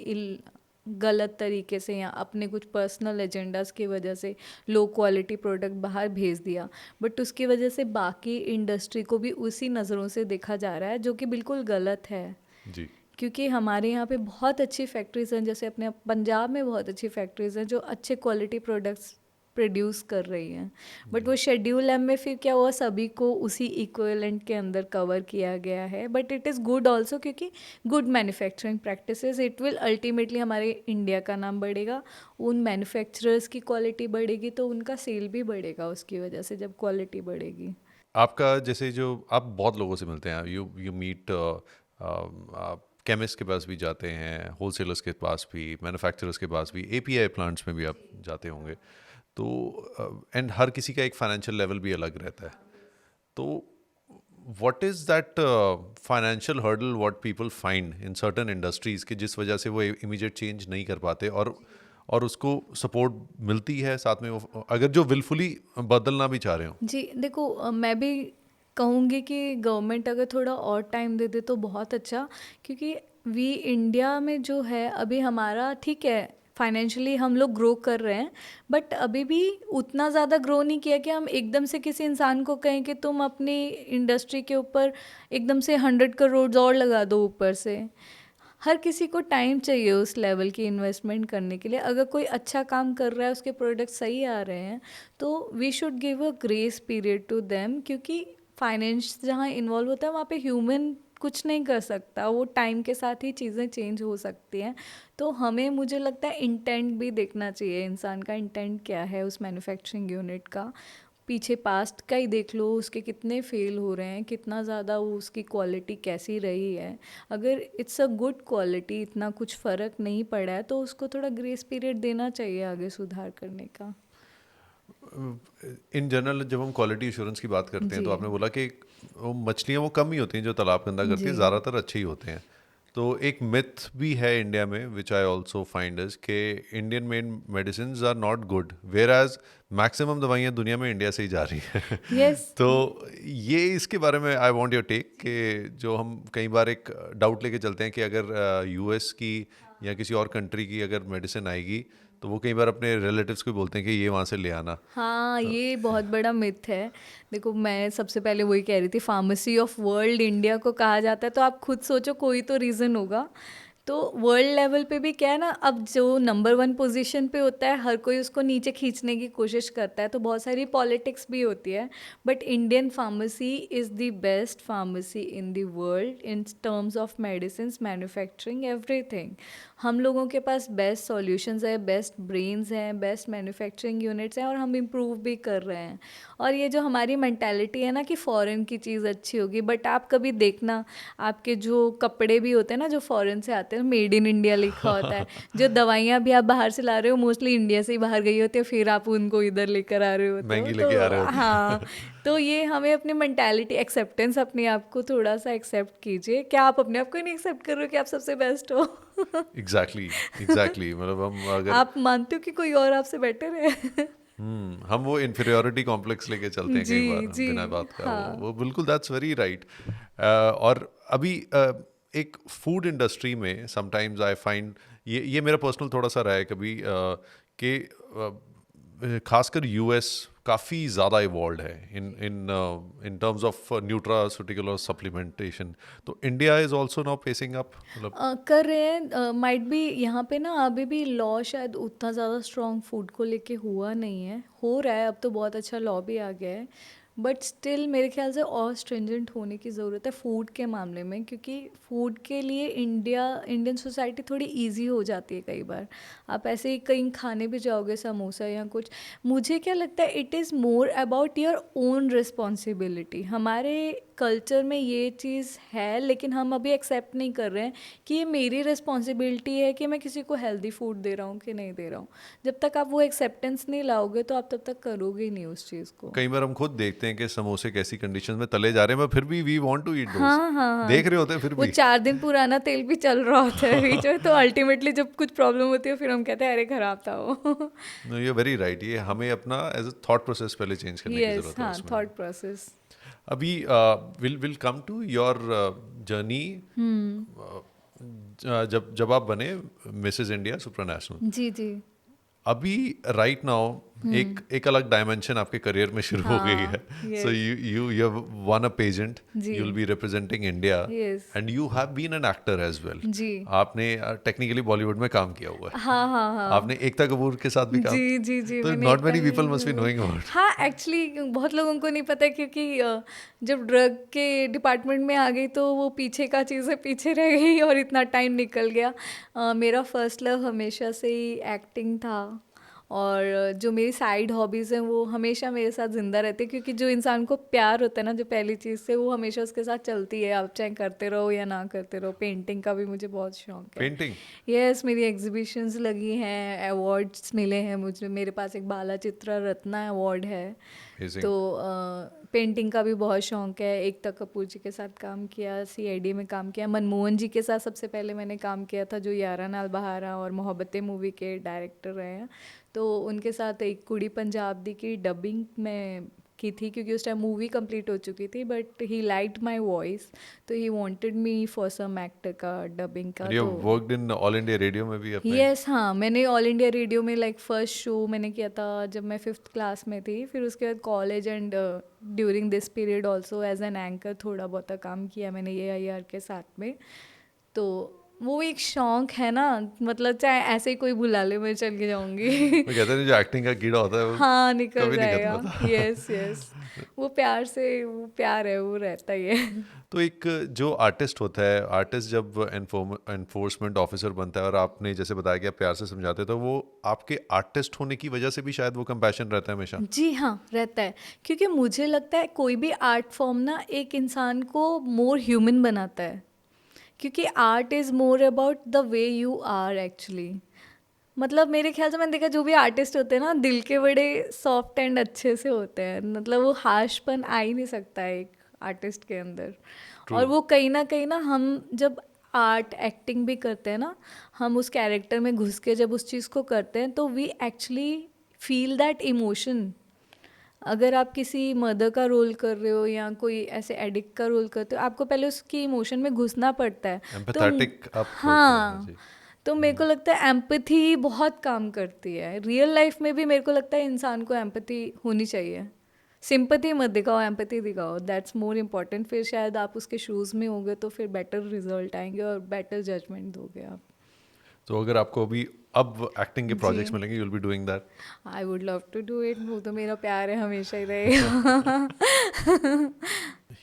गलत तरीके से या अपने कुछ पर्सनल एजेंडाज की वजह से लो क्वालिटी प्रोडक्ट बाहर भेज दिया, बट उसकी वजह से बाकी इंडस्ट्री को भी उसी नज़रों से देखा जा रहा है, जो कि बिल्कुल गलत है। जी। क्योंकि हमारे यहाँ पे बहुत अच्छी फैक्ट्रीज़ हैं, जैसे अपने पंजाब में बहुत अच्छी फैक्ट्रीज़ हैं जो अच्छे क्वालिटी प्रोडक्ट्स प्रोड्यूस कर रही हैं, बट वो शेड्यूल एम में फिर क्या हुआ, सभी को उसी इक्विवेलेंट के अंदर कवर किया गया है। But it is good also, क्योंकि good manufacturing practices it will ultimately हमारे इंडिया का नाम बढ़ेगा, उन मैन्युफैक्चरर्स की क्वालिटी बढ़ेगी तो उनका सेल भी बढ़ेगा उसकी वजह से, जब क्वालिटी बढ़ेगी। आपका जैसे जो आप बहुत लोगों से मिलते हैं, यू मीट, आप केमिस्ट के पास भी जाते हैं, होलसेलर्स के पास भी, मैन्युफैक्चरर्स के पास भी, एपीआई प्लांट्स में भी आप जाते होंगे, तो एंड हर किसी का एक फाइनेंशियल लेवल भी अलग रहता है। तो what is that financial hurdle what people find in certain industries कि जिस वजह से वो इमीडिएट चेंज नहीं कर पाते, और उसको सपोर्ट मिलती है साथ में, वो अगर जो विलफुली बदलना भी चाह रहे हो? जी, देखो मैं भी कहूँगी कि गवर्नमेंट अगर थोड़ा और टाइम दे दे तो बहुत अच्छा, क्योंकि वी इंडिया में जो है अभी हमारा ठीक है फाइनेंशियली हम लोग ग्रो कर रहे हैं, बट अभी भी उतना ज़्यादा ग्रो नहीं किया कि हम एकदम से किसी इंसान को कहें कि तुम अपनी इंडस्ट्री के ऊपर एकदम से 100 करोड़ और लगा दो ऊपर से। हर किसी को टाइम चाहिए उस लेवल की इन्वेस्टमेंट करने के लिए। अगर कोई अच्छा काम कर रहा है, उसके प्रोडक्ट सही आ रहे हैं, तो we should give a grace period to them, क्योंकि फाइनेंस जहाँ इन्वॉल्व होता है वहाँ पे ह्यूमन कुछ नहीं कर सकता, वो टाइम के साथ ही चीज़ें चेंज हो सकती हैं। तो हमें, मुझे लगता है, इंटेंट भी देखना चाहिए, इंसान का इंटेंट क्या है उस मैन्युफैक्चरिंग यूनिट का। पीछे पास्ट का ही देख लो, उसके कितने फेल हो रहे हैं, कितना ज़्यादा वो, उसकी क्वालिटी कैसी रही है। अगर इट्स अ गुड क्वालिटी, इतना कुछ फ़र्क नहीं पड़ा है, तो उसको थोड़ा ग्रेस पीरियड देना चाहिए आगे सुधार करने का। इन जनरल जब हम क्वालिटी एश्योरेंस की बात करते हैं जी तो आपने बोला कि वो मछलियाँ वो कम ही होती हैं जो तालाब गंदा करती है, जी ज़्यादातर अच्छे ही होते हैं। तो एक मिथ भी है इंडिया में which I also find is कि Indian made medicine are not good, whereas maximum दवाइयाँ दुनिया में इंडिया से ही जा रही हैं। यस। तो ये इसके बारे में आई वांट योर टेक कि जो हम कई बार एक डाउट लेके चलते हैं कि अगर यूएस की या किसी और कंट्री की अगर मेडिसिन आएगी तो वो कई बार अपने रिलेटिव्स को बोलते हैं कि ये वहाँ से ले आना। हाँ, ये बहुत बड़ा मिथ है। देखो, मैं सबसे पहले वही कह रही थी, फार्मेसी ऑफ वर्ल्ड इंडिया को कहा जाता है, तो आप खुद सोचो, कोई तो रीज़न होगा। तो वर्ल्ड लेवल पे भी क्या है ना, अब जो नंबर 1 पोजीशन पे होता है, हर कोई उसको नीचे खींचने की कोशिश करता है, तो बहुत सारी पॉलिटिक्स भी होती है। But Indian pharmacy is the best pharmacy in the world in terms of medicine, manufacturing, everything. हम लोगों के पास बेस्ट सॉल्यूशंस है, बेस्ट ब्रेन्स हैं, बेस्ट मैन्युफैक्चरिंग यूनिट्स हैं, और हम इम्प्रूव भी कर रहे हैं। और ये जो हमारी मेंटालिटी है ना कि फ़ॉरेन की चीज़ अच्छी होगी, बट आप कभी देखना, आपके जो कपड़े भी होते हैं ना जो फ़ॉरेन से आते हैं, मेड इन इंडिया लिखा होता है। जो दवाइयाँ भी आप बाहर से ला रहे हो, मोस्टली इंडिया से ही बाहर गई होती है, फिर आप उनको इधर लेकर आ रहे होते हो। महंगी लेके आ रहे तो होते हाँ, तो ये हमें अपनी मेंटालिटी, एक्सेप्टेंस, अपने आप को थोड़ा सा एक्सेप्ट कीजिए। क्या आप अपने आप को ही नहीं एक्सेप्ट कर रहे हो कि आप सबसे बेस्ट हो? एग्जैक्टली एग्जैक्टली मतलब हम अगर आप मानते हो कि कोई और आपसे बेटर है? हम वो इन्फीरियोरिटी कॉम्प्लेक्स लेके चलते हैं कई बार जी जी। बिना बात का, हाँ वो बिल्कुल दैट्स वेरी राइट। और अभी एक फूड इंडस्ट्री में समटाइम्स आई फाइंड, ये मेरा पर्सनल थोड़ा सा रहा है कभी कि खासकर यूएस काफ़ी ज़्यादा इवॉल्व है इन इन इन टर्म्स ऑफ न्यूट्रास्यूटिकल और सप्लीमेंटेशन। तो India is also now pacing up, मतलब कर रहे हैं, माइट बी यहाँ पे ना अभी भी लॉ शायद उतना ज़्यादा स्ट्रॉन्ग फूड को लेके हुआ नहीं है, हो रहा है, अब तो बहुत अच्छा लॉ भी आ गया है। बट स्टिल मेरे ख्याल से और स्ट्रिंजेंट होने की ज़रूरत है फूड के मामले में, क्योंकि फूड के लिए इंडियन सोसाइटी थोड़ी इजी हो जाती है कई बार। आप ऐसे ही कहीं खाने भी जाओगे समोसा या कुछ, मुझे क्या लगता है, it is more about your own responsibility. हमारे कल्चर में ये चीज़ है, लेकिन हम अभी एक्सेप्ट नहीं कर रहे हैं कि ये मेरी रिस्पॉन्सिबिलिटी है कि मैं किसी को हेल्दी फूड दे रहा हूँ कि नहीं दे रहा हूँ। जब तक आप वो एक्सेप्टेंस नहीं लाओगे तो आप तब तक करोगे ही नहीं उस चीज़ को। कई बार हम खुद देखते हैं कि समोसे कैसी कंडीशन में तले जा रहे हैं, पर फिर भी वी वांट टू ईट दोस, हाँ हाँ हाँ, देख रहे होते हैं फिर वो भी। 4 दिन पुराना तेल भी चल रहा होता है बीच में, तो अल्टीमेटली जब कुछ प्रॉब्लम होती है फिर हम कहते हैं अरे खराब था वो। नो, यू वेरी राइट, ये हमें अपना एज अ थॉट प्रोसेस पहले चेंज करने की यस, जरूरत है हाँ, उसमें। Thought process. अभी will come to your journey, जब जब आप बने मिसेस इंडिया सुप्रानेशनल। जी जी। अभी राइट नाउ एक अलग डायमेंशन आपके करियर में शुरू हो गई है। हाँ so yes you you have won a pageant, जी। You will be representing India, yes and you have been an actor as well. जी। आपने टेक्निकली बॉलीवुड में काम किया हुआ है, हाँ हाँ हाँ। आपने एकता कपूर के साथ भी काम, जी जी जी, तो मैंने not Ekta many people must be Kapoor, knowing about. हाँ एक्चुअली बहुत लोगों को नहीं पता, क्योंकि जब ड्रग के डिपार्टमेंट में आ गई तो वो पीछे का चीज़ें पीछे रह गई और इतना टाइम निकल गया। मेरा फर्स्ट लव हमेशा से ही एक्टिंग था, और जो मेरी साइड हॉबीज़ हैं वो हमेशा मेरे साथ ज़िंदा रहती है, क्योंकि जो इंसान को प्यार होता है ना जो पहली चीज़ से, वो हमेशा उसके साथ चलती है, आप चाहे करते रहो या ना करते रहो। पेंटिंग का भी मुझे बहुत शौक है। पेंटिंग, यस, मेरी एग्जीबिशंस लगी हैं, अवार्ड्स मिले हैं मुझे, मेरे पास एक बाला चित्रा रत्ना अवार्ड है। अमेजिंग। तो पेंटिंग का भी बहुत शौक है। एकता कपूर जी के साथ काम किया, सीआईडी में काम किया, मनमोहन जी के साथ सबसे पहले मैंने काम किया था, जो यारा नाल बहारा और मोहब्बतें मूवी के डायरेक्टर रहे हैं। तो उनके साथ एक कुड़ी पंजाब दी की डबिंग में की थी, क्योंकि उस टाइम मूवी कंप्लीट हो चुकी थी, but he liked my voice, तो he wanted me for some actor का डबिंग का। एंड यू तो worked in All India Radio में भी अपने। यस, हाँ, मैंने ऑल इंडिया रेडियो में लाइक फर्स्ट शो मैंने किया था जब मैं 5th क्लास में थी। फिर उसके बाद college and during this period also as an anchor थोड़ा बहुत काम किया मैंने AIR के साथ में। तो वो एक शौक है ना, मतलब चाहे ऐसे ही कोई बुला ले मैं चल के जाऊंगी। वो कहते हैं जो एक्टिंग का कीड़ा होता है वो हाँ निकल कभी नहीं खत्म जाएगा। होता। यस यस, वो प्यार से, वो प्यार है, वो रहता ही है। तो एक जो आर्टिस्ट होता है, आर्टिस्ट जब एनफोर्समेंट ऑफिसर बनता है और आपने जैसे बताया कि आप प्यार से समझाते हैं, तो वो आपके आर्टिस्ट होने की वजह से भी शायद वो कंपैशन रहता है हमेशा। जी हाँ, रहता है। क्योंकि मुझे लगता है कोई भी आर्ट फॉर्म ना एक इंसान को मोर ह्यूमन बनाता है। क्योंकि art is more about the way you are actually. मतलब मेरे ख्याल से मैंने देखा जो भी आर्टिस्ट होते हैं ना, दिल के बड़े सॉफ्ट एंड अच्छे से होते हैं। मतलब वो हार्शपन आ ही नहीं सकता है एक आर्टिस्ट के अंदर। ट्रू। और वो कहीं ना हम जब आर्ट एक्टिंग भी करते हैं ना, हम उस कैरेक्टर में घुस के जब उस चीज़ को करते हैं तो we actually feel that emotion. अगर आप किसी मदर का रोल कर रहे हो या कोई ऐसे एडिक्ट का रोल करते हो, आपको पहले उसकी इमोशन में घुसना पड़ता है। तो एम्पैथेटिक आप होते हैं हाँ, जी। तो मेरे को लगता है एम्पैथी बहुत काम करती है रियल लाइफ में भी। मेरे को लगता है इंसान को एम्पैथी होनी चाहिए। सिंपैथी मत दिखाओ, एम्पैथी दिखाओ, दैट्स मोर इम्पॉर्टेंट। फिर शायद आप उसके शूज़ में होगे तो फिर बेटर रिजल्ट आएंगे और बेटर जजमेंट दोगे आप। तो अगर आपको अभी अब एक्टिंग के जी, प्रोजेक्ट्स मिलेंगे, you will be doing that. I would love to do it. वो तो मेरा प्यार है, हमेशा ही रहेगा।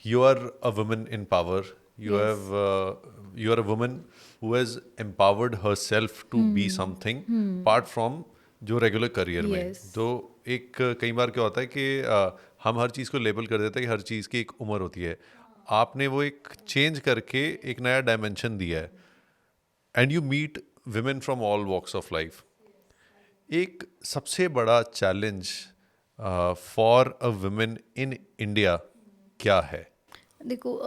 You are a woman in power. You yes. have you are a woman who has empowered herself to be something apart from जो रेगुलर करियर में। यस। तो एक कई बार क्या होता है कि हम हर चीज़ को लेबल कर देते हैं कि हर चीज़ की एक उम्र होती है। आपने वो एक चेंज करके एक नया डायमेंशन दिया है, and you meet women from all walks of life. एक सबसे बड़ा challenge for a women in India क्या है? देखो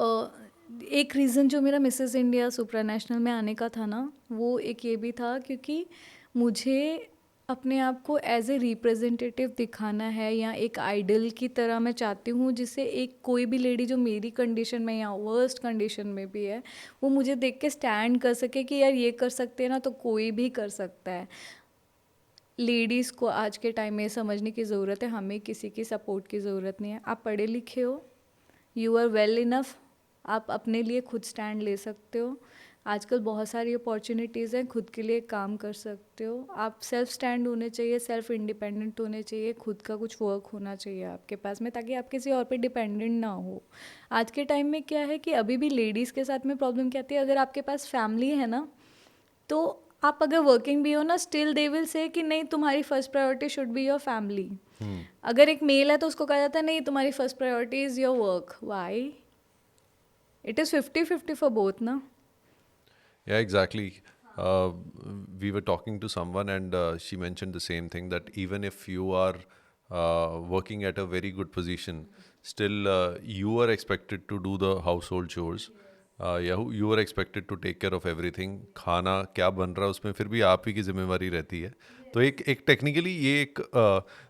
एक रीज़न जो मेरा मिसेस इंडिया सुप्रा नेशनल में आने का था ना, वो एक ये भी था क्योंकि मुझे अपने आप को एज ए रिप्रेजेंटेटिव दिखाना है, या एक आइडल की तरह मैं चाहती हूँ जिससे एक कोई भी लेडी जो मेरी कंडीशन में या वर्स्ट कंडीशन में भी है, वो मुझे देख के स्टैंड कर सके कि यार ये कर सकते हैं ना, तो कोई भी कर सकता है। लेडीज़ को आज के टाइम में समझने की ज़रूरत है, हमें किसी की सपोर्ट की ज़रूरत नहीं है। आप पढ़े लिखे हो, यू आर वेल इनफ, आप अपने लिए खुद स्टैंड ले सकते हो। आजकल बहुत सारी अपॉर्चुनिटीज़ हैं, खुद के लिए काम कर सकते हो आप। सेल्फ स्टैंड होने चाहिए, सेल्फ इंडिपेंडेंट होने चाहिए, खुद का कुछ वर्क होना चाहिए आपके पास में, ताकि आप किसी और पे डिपेंडेंट ना हो। आज के टाइम में क्या है कि अभी भी लेडीज़ के साथ में प्रॉब्लम क्या आती है, अगर आपके पास फैमिली है ना, तो आप अगर वर्किंग भी हो ना, स्टिल दे विल से कि नहीं, तुम्हारी first priority should be your family. अगर एक मेल है तो उसको कहा जाता है नहीं, तुम्हारी first priority is your work. Why? It is 50-50 for both ना। Yeah, exactly. We were talking to someone, and she mentioned the same thing, that even if you are working at a very good position, still you are expected to do the household chores. You are expected to take care of everything. खाना क्या बन रहा है उसमें फिर भी आप ही की जिम्मेवारी रहती है। तो एक टेक्निकली ये एक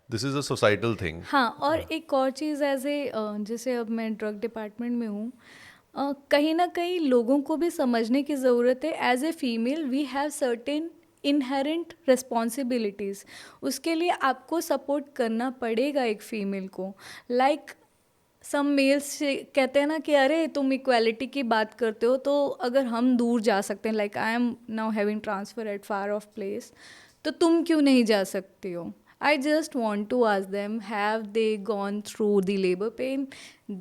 this is a societal thing. हाँ, और एक और चीज़ एज ए, जैसे अब मैं ड्रग डिपार्टमेंट में हूँ, कहीं ना कहीं लोगों को भी समझने की ज़रूरत है। As a female we have certain inherent responsibilities. उसके लिए आपको सपोर्ट करना पड़ेगा एक फ़ीमेल को। लाइक सम मेल्स कहते हैं ना कि अरे तुम इक्वालिटी की बात करते हो, तो अगर हम दूर जा सकते हैं, like I am now having transfer at far of place, तो तुम क्यों नहीं जा सकती हो? I just want to ask them, have they gone through the labor pain?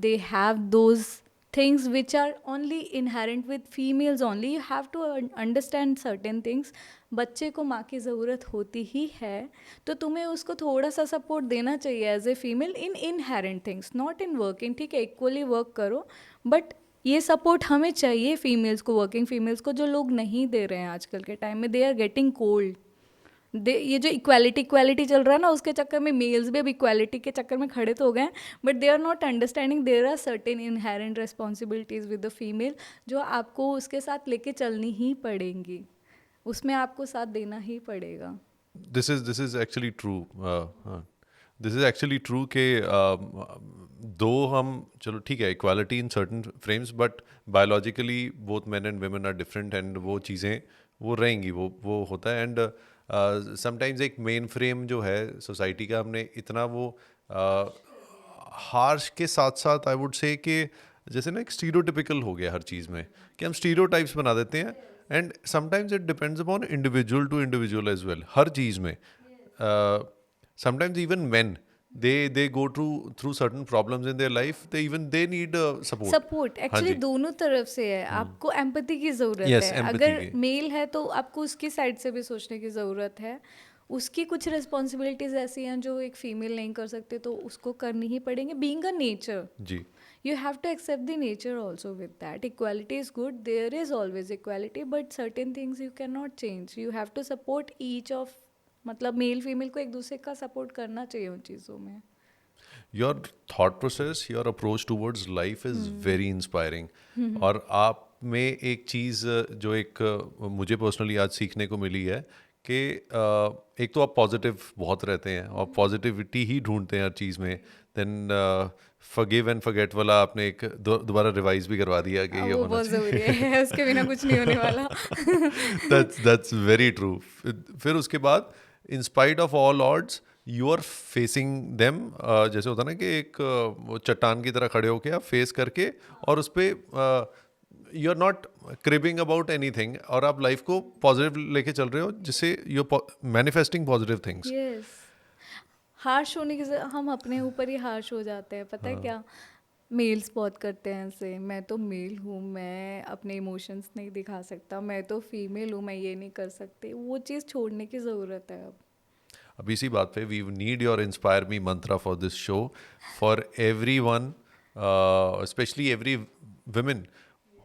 They have those things which are only inherent with females only. You have to understand certain things. बच्चे को माँ की ज़रूरत होती ही है, तो तुम्हें उसको थोड़ा सा सपोर्ट देना चाहिए as a female in inherent things, not in working. ठीक है, इक्वली वर्क करो, बट ये सपोर्ट हमें चाहिए फीमेल्स को, वर्किंग फीमेल्स को, जो लोग नहीं दे रहे हैं आजकल के टाइम में। They are getting cold. ये जो इक्वालिटी चल रहा है ना, उसके चक्कर में मेल्स भी अब इक्वालिटी के चक्कर में खड़े तो हो गए हैं, but they are not understanding there are certain inherent responsibilities with the female, जो आपको उसके साथ लेके चलनी ही पड़ेंगी, उसमें आपको साथ देना ही पड़ेगा। This is actually true. This is actually true कि दो हम चलो ठीक है equality in certain frames, but biologically both men and women are different, and वो चीज़ें वो रहेंगी, वो होता है। एंड समटाइम्स एक मेन फ्रेम जो है सोसाइटी का, हमने इतना वो हार्श के साथ साथ आई वुड से कि जैसे ना एक स्टीरियोटिपिकल हो गया हर चीज़ में, कि हम स्टीरियोटाइप्स बना देते हैं, and sometimes it depends upon individual to individual as well, हर चीज़ में. Sometimes even men, they go through certain problems in their life, they need support. Support हाँ एक्चुअली जी. दोनों तरफ से है. आपको एम्पैथी की ज़रूरत Yes, है. empathy अगर की. मेल है तो आपको उसकी साइड से भी सोचने की ज़रूरत है. उसकी कुछ रिस्पॉन्सिबिलिटीज़ ऐसी हैं जो एक फीमेल नहीं कर सकते, तो उसको करनी ही पड़ेंगे. बीइंग अ नेचर, जी. you have to accept the nature also with that. Equality is good, there is always equality, but certain things you cannot change. You have to support each of, मतलब मेल फीमेल को एक दूसरे का सपोर्ट करना चाहिए उन चीज़ों में. Your thought process, your approach towards life is very inspiring. और आप में एक चीज़ जो एक मुझे पर्सनली आज सीखने को मिली है कि एक तो आप पॉजिटिव बहुत रहते हैं और पॉजिटिविटी ही ढूंढते हैं हर चीज़ में. देन फॉरगिव एंड फॉरगेट वाला आपने एक दोबारा रिवाइज भी करवा दिया कि ये वो होना बहुत चाहिए. ज़रूरी है. उसके बिना कुछ नहीं होने वाला. That's very true. फिर उसके बाद in spite of all odds you are facing them. जैसे होता है ना कि एक वो चट्टान की तरह खड़े होके आप फेस करके और उस पर you are not cribbing about anything और आप लाइफ को पॉजिटिव लेके चल रहे हो जिससे you manifesting positive things. Yes. Harsh होने की हम अपने ऊपर ही हार्श हो जाते हैं. पता है क्या, मेल्स बहुत करते हैं ऐसे, मैं तो मेल हूँ, मैं अपने इमोशंस नहीं दिखा सकता, मैं तो फीमेल हूँ, मैं ये नहीं कर सकती. वो चीज़ छोड़ने की ज़रूरत है अब. अब इसी बात पे we need your inspire me mantra for this show for everyone, specially every women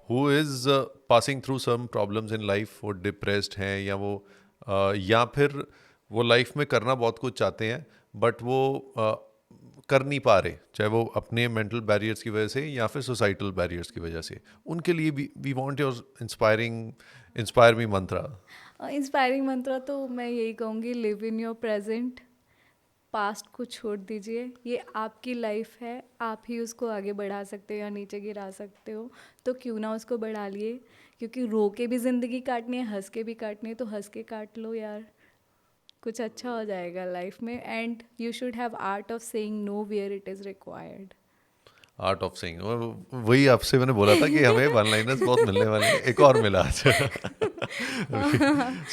who is passing through some problems in life. वो डिप्रेस्ड हैं या वो या फिर वो लाइफ में करना बहुत कुछ चाहते हैं बट वो कर नहीं पा रहे, चाहे वो अपने मेंटल बैरियर्स की वजह से या फिर सोसाइटल बैरियर्स की वजह से. उनके लिए भी we want your inspire me mantra. Inspiring mantra तो मैं यही कहूँगी, live in your present. Past को छोड़ दीजिए. ये आपकी लाइफ है, आप ही उसको आगे बढ़ा सकते हो या नीचे गिरा सकते हो. तो क्यों ना उसको बढ़ा लिए, क्योंकि रो के भी ज़िंदगी काटनी है, हंस के भी काटनी है, तो हंस के काट लो यार. कुछ अच्छा हो जाएगा लाइफ में. And you should have art of saying no where it is required. Art of saying, वही आपसे मैंने बोला था कि हमें वन लाइनर्स बहुत मिलने वाले हैं. एक और मिला आज.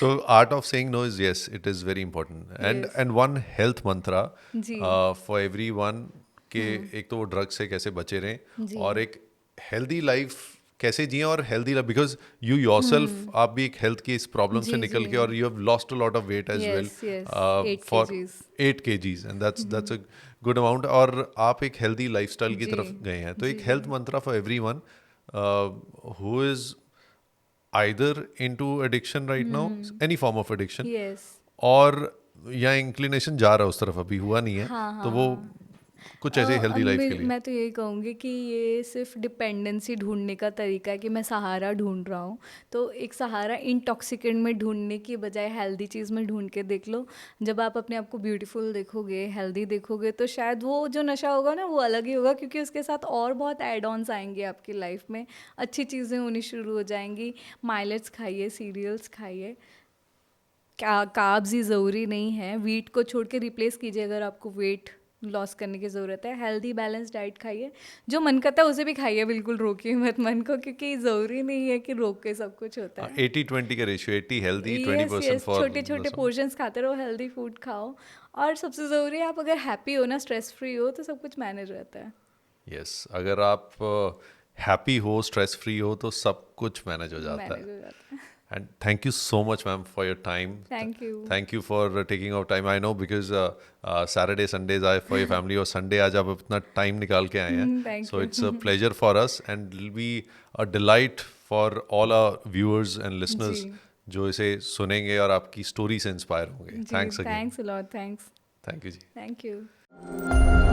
So art of saying no is yes, it is very important. And one health mantra जी. फॉर एवरीवन के एक तो वो ड्रग से कैसे बचे जी. रहें और एक हेल्दी लाइफ कैसे जिए और healthy life because you yourself आप भी एक हेल्थ की इस प्रॉब्लम से जी, निकल जी. के और you have lost a lot of weight as well Yes, yes. 8 four kgs. 8 kgs and that's a good amount. और आप एक हेल्दी लाइफस्टाइल की जी, तरफ गए हैं. तो एक जी. Health mantra for everyone who is either into addiction right now, any form of addiction, Yes. और या इंक्लिनेशन जा रहा है उस तरफ, अभी हुआ नहीं है. हाँ, तो हाँ, वो हाँ. कुछ ऐसे हेल्दी लाइफ के लिए. मैं तो यही कहूँगी कि ये सिर्फ डिपेंडेंसी ढूंढने का तरीका है कि मैं सहारा ढूंढ रहा हूँ. तो एक सहारा इंटॉक्सिकेंट में ढूंढने की बजाय हेल्दी चीज़ में ढूंढ के देख लो. जब आप अपने आप को ब्यूटीफुल देखोगे, हेल्दी देखोगे, तो शायद वो जो नशा होगा ना वो अलग ही होगा, क्योंकि उसके साथ और बहुत एड ऑन्स आएंगे आपकी लाइफ में. अच्छी चीज़ें होनी शुरू हो जाएंगी. माइलेट्स खाइए, सीरियल्स खाइए. कार्ब्स ही ज़रूरी नहीं है. वीट को छोड़ के रिप्लेस कीजिए अगर आपको वेट लॉस करने की ज़रूरत है. हेल्दी बैलेंस डाइट खाइए. जो मन करता है उसे भी खाइए, बिल्कुल रोकिए मत मन को, क्योंकि ज़रूरी नहीं है कि रोक के सब कुछ होता है. 80-20 का ratio, 80 healthy, Yes, 20% yes, for छोटे छोटे पोर्शंस खाते रहो, हेल्दी फूड खाओ. और सबसे ज़रूरी है, आप अगर हैप्पी हो ना, स्ट्रेस फ्री हो, तो सब कुछ मैनेज रहता है. यस. अगर आप हैप्पी हो, स्ट्रेस फ्री हो, तो सब कुछ मैनेज हो जाता मैनेज है. हो जाता है. And thank you so much, ma'am, for your time. Thank you. Thank you for taking out time. I know because Saturday, Sundays are for your family, और Sunday आज आप अपना time निकाल के आए हैं. Thank So you. it's a pleasure for us and it'll be a delight for all our viewers and listeners जी. जो इसे सुनेंगे और आपकी स्टोरी से इंस्पायर होंगे. जी, Thanks again. thanks a lot. Thanks. Thank you ji. Thank you.